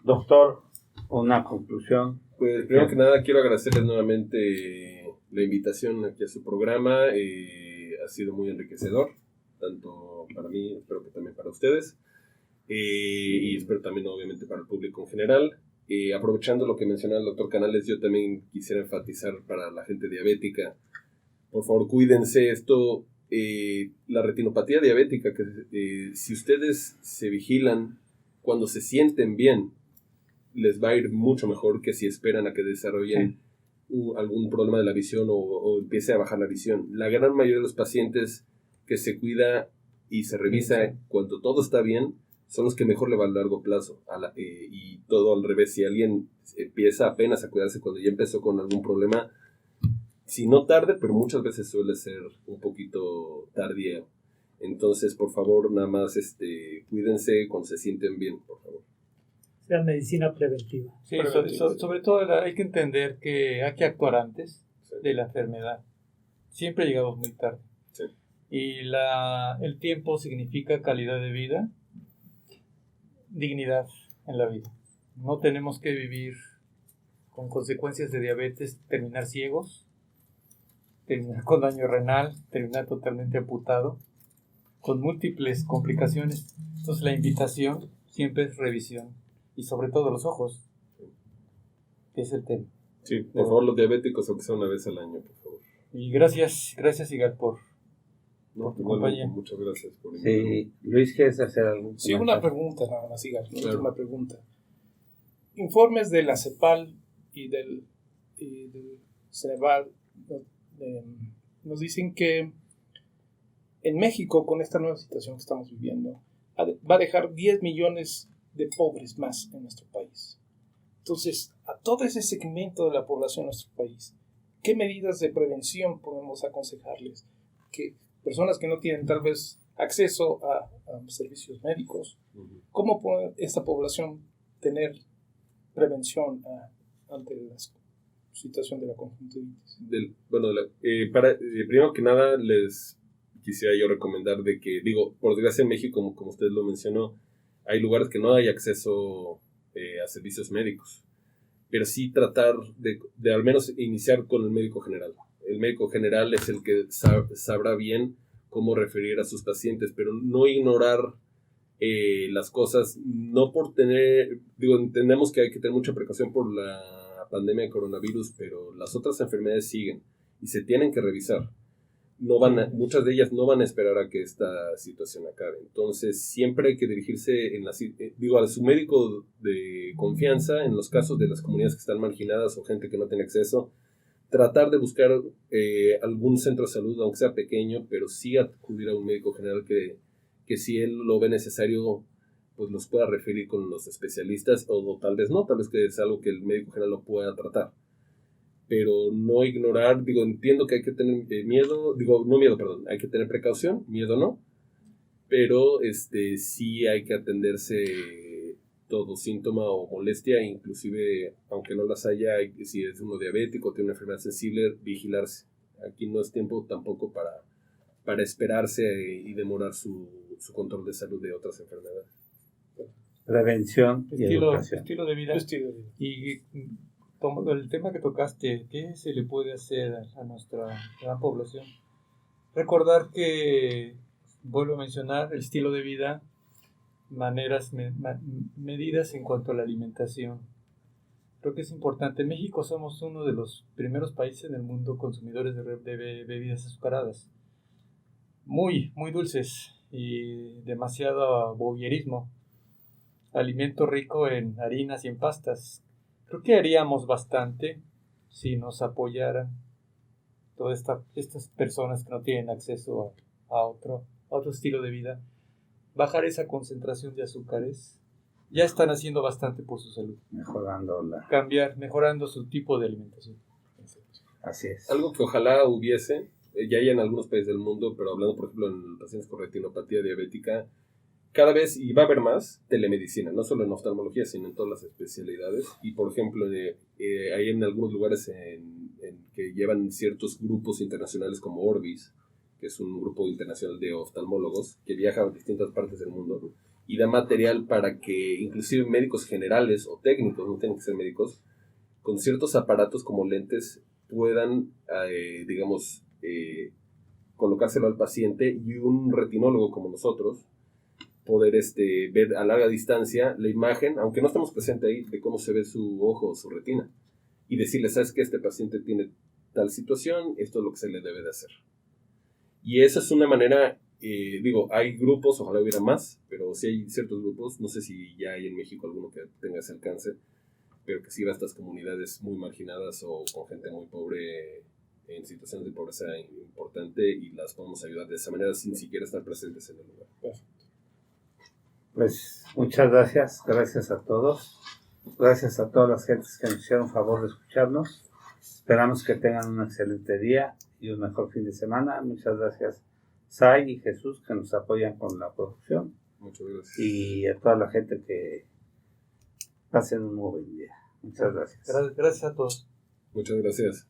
Doctor, una conclusión. Pues primero que nada quiero agradecerles nuevamente la invitación aquí a su programa. Ha sido muy enriquecedor, tanto para mí, espero que también para ustedes, y espero también obviamente para el público en general. Aprovechando lo que mencionaba el doctor Canales, yo también quisiera enfatizar para la gente diabética, por favor cuídense esto, la retinopatía diabética, que si ustedes se vigilan cuando se sienten bien, les va a ir mucho mejor que si esperan a que desarrollen algún problema de la visión o empiece a bajar la visión. La gran mayoría de los pacientes que se cuida y se revisa cuando todo está bien son los que mejor le va a largo plazo. Y todo al revés, si alguien empieza apenas a cuidarse cuando ya empezó con algún problema, si no tarde, pero muchas veces suele ser un poquito tardío. Entonces, por favor, nada más cuídense cuando se sienten bien, por favor. Sea medicina preventiva. Sí, sobre todo hay que entender que hay que actuar antes de la enfermedad. Siempre llegamos muy tarde. Sí. Y el tiempo significa calidad de vida, dignidad en la vida. No tenemos que vivir con consecuencias de diabetes, terminar ciegos, terminar con daño renal, terminar totalmente amputado, con múltiples complicaciones. Entonces la invitación siempre es revisión, y sobre todo los ojos, que es el tema. Sí, por favor, los diabéticos, aunque sea una vez al año, por favor. Y gracias Igal por tu compañía. compañía. Muchas gracias por invitarme. Sí, Luis, ¿quieres hacer algún Sí, una pregunta nada más, Igal, una Claro. última pregunta. Informes de la CEPAL y del Ceneval nos dicen que en México, con esta nueva situación que estamos viviendo, va a dejar 10 millones de pobres más en nuestro país. Entonces, a todo ese segmento de la población en nuestro país, ¿qué medidas de prevención podemos aconsejarles? Que personas que no tienen tal vez acceso a servicios médicos, ¿cómo puede esta población tener prevención ante la situación de la conjuntivitis? Primero que nada, les quisiera yo recomendar de que, por desgracia en México, como usted lo mencionó, hay lugares que no hay acceso a servicios médicos, pero sí tratar de al menos iniciar con el médico general. El médico general es el que sabrá bien cómo referir a sus pacientes, pero no ignorar las cosas, no por entendemos que hay que tener mucha precaución por la pandemia de coronavirus, pero las otras enfermedades siguen y se tienen que revisar. muchas de ellas no van a esperar a que esta situación acabe. Entonces, siempre hay que dirigirse a su médico de confianza en los casos de las comunidades que están marginadas o gente que no tiene acceso. Tratar de buscar algún centro de salud, aunque sea pequeño, pero sí acudir a un médico general que si él lo ve necesario, pues los pueda referir con los especialistas, o tal vez no, tal vez que es algo que el médico general lo pueda tratar. Pero no ignorar, entiendo que hay que tener hay que tener precaución, miedo no, pero sí hay que atenderse todo síntoma o molestia, inclusive, aunque no las haya, si es uno diabético, tiene una enfermedad sensible, vigilarse. Aquí no es tiempo tampoco para esperarse y demorar su control de salud de otras enfermedades. Prevención y educación. Estilo de vida. Y el tema que tocaste, ¿qué se le puede hacer a nuestra gran población? Recordar que, vuelvo a mencionar, el estilo de vida, medidas en cuanto a la alimentación. Creo que es importante. En México somos uno de los primeros países en el mundo consumidores de bebidas azucaradas. Muy, muy dulces y demasiado bobierismo. Alimento rico en harinas y en pastas. Creo que haríamos bastante si nos apoyaran todas estas personas que no tienen acceso a otro estilo de vida. Bajar esa concentración de azúcares. Ya están haciendo bastante por su salud. Mejorando su tipo de alimentación. Así es. Algo que ojalá hubiese, ya hay en algunos países del mundo, pero hablando por ejemplo en pacientes con retinopatía diabética, cada vez, y va a haber más, telemedicina, no solo en oftalmología, sino en todas las especialidades. Y por ejemplo, hay en algunos lugares en que llevan ciertos grupos internacionales como Orbis, que es un grupo internacional de oftalmólogos que viaja a distintas partes del mundo y da material para que inclusive médicos generales o técnicos, no tienen que ser médicos, con ciertos aparatos como lentes puedan, colocárselo al paciente, y un retinólogo como nosotros poder ver a larga distancia la imagen, aunque no estemos presentes ahí, de cómo se ve su ojo o su retina, y decirle, ¿sabes qué? Este paciente tiene tal situación, esto es lo que se le debe de hacer. Y esa es una manera, hay grupos, ojalá hubiera más, pero sí hay ciertos grupos, no sé si ya hay en México alguno que tenga ese alcance, pero que sí va a estas comunidades muy marginadas o con gente muy pobre, en situaciones de pobreza importante, y las podemos ayudar de esa manera sin siquiera estar presentes en el lugar. Perfecto. Pues muchas gracias a todos, gracias a todas las gentes que nos hicieron favor de escucharnos. Esperamos que tengan un excelente día y un mejor fin de semana. Muchas gracias Sai y Jesús, que nos apoyan con la producción. Muchas gracias. Y a toda la gente que pasen un muy buen día. Muchas gracias. Gracias a todos. Muchas gracias.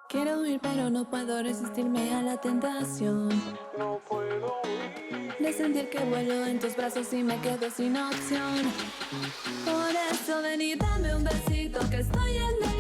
Quiero huir pero no puedo resistirme a la tentación de sentir que vuelo en tus brazos y me quedo sin opción. Por eso ven y dame un besito, que estoy en el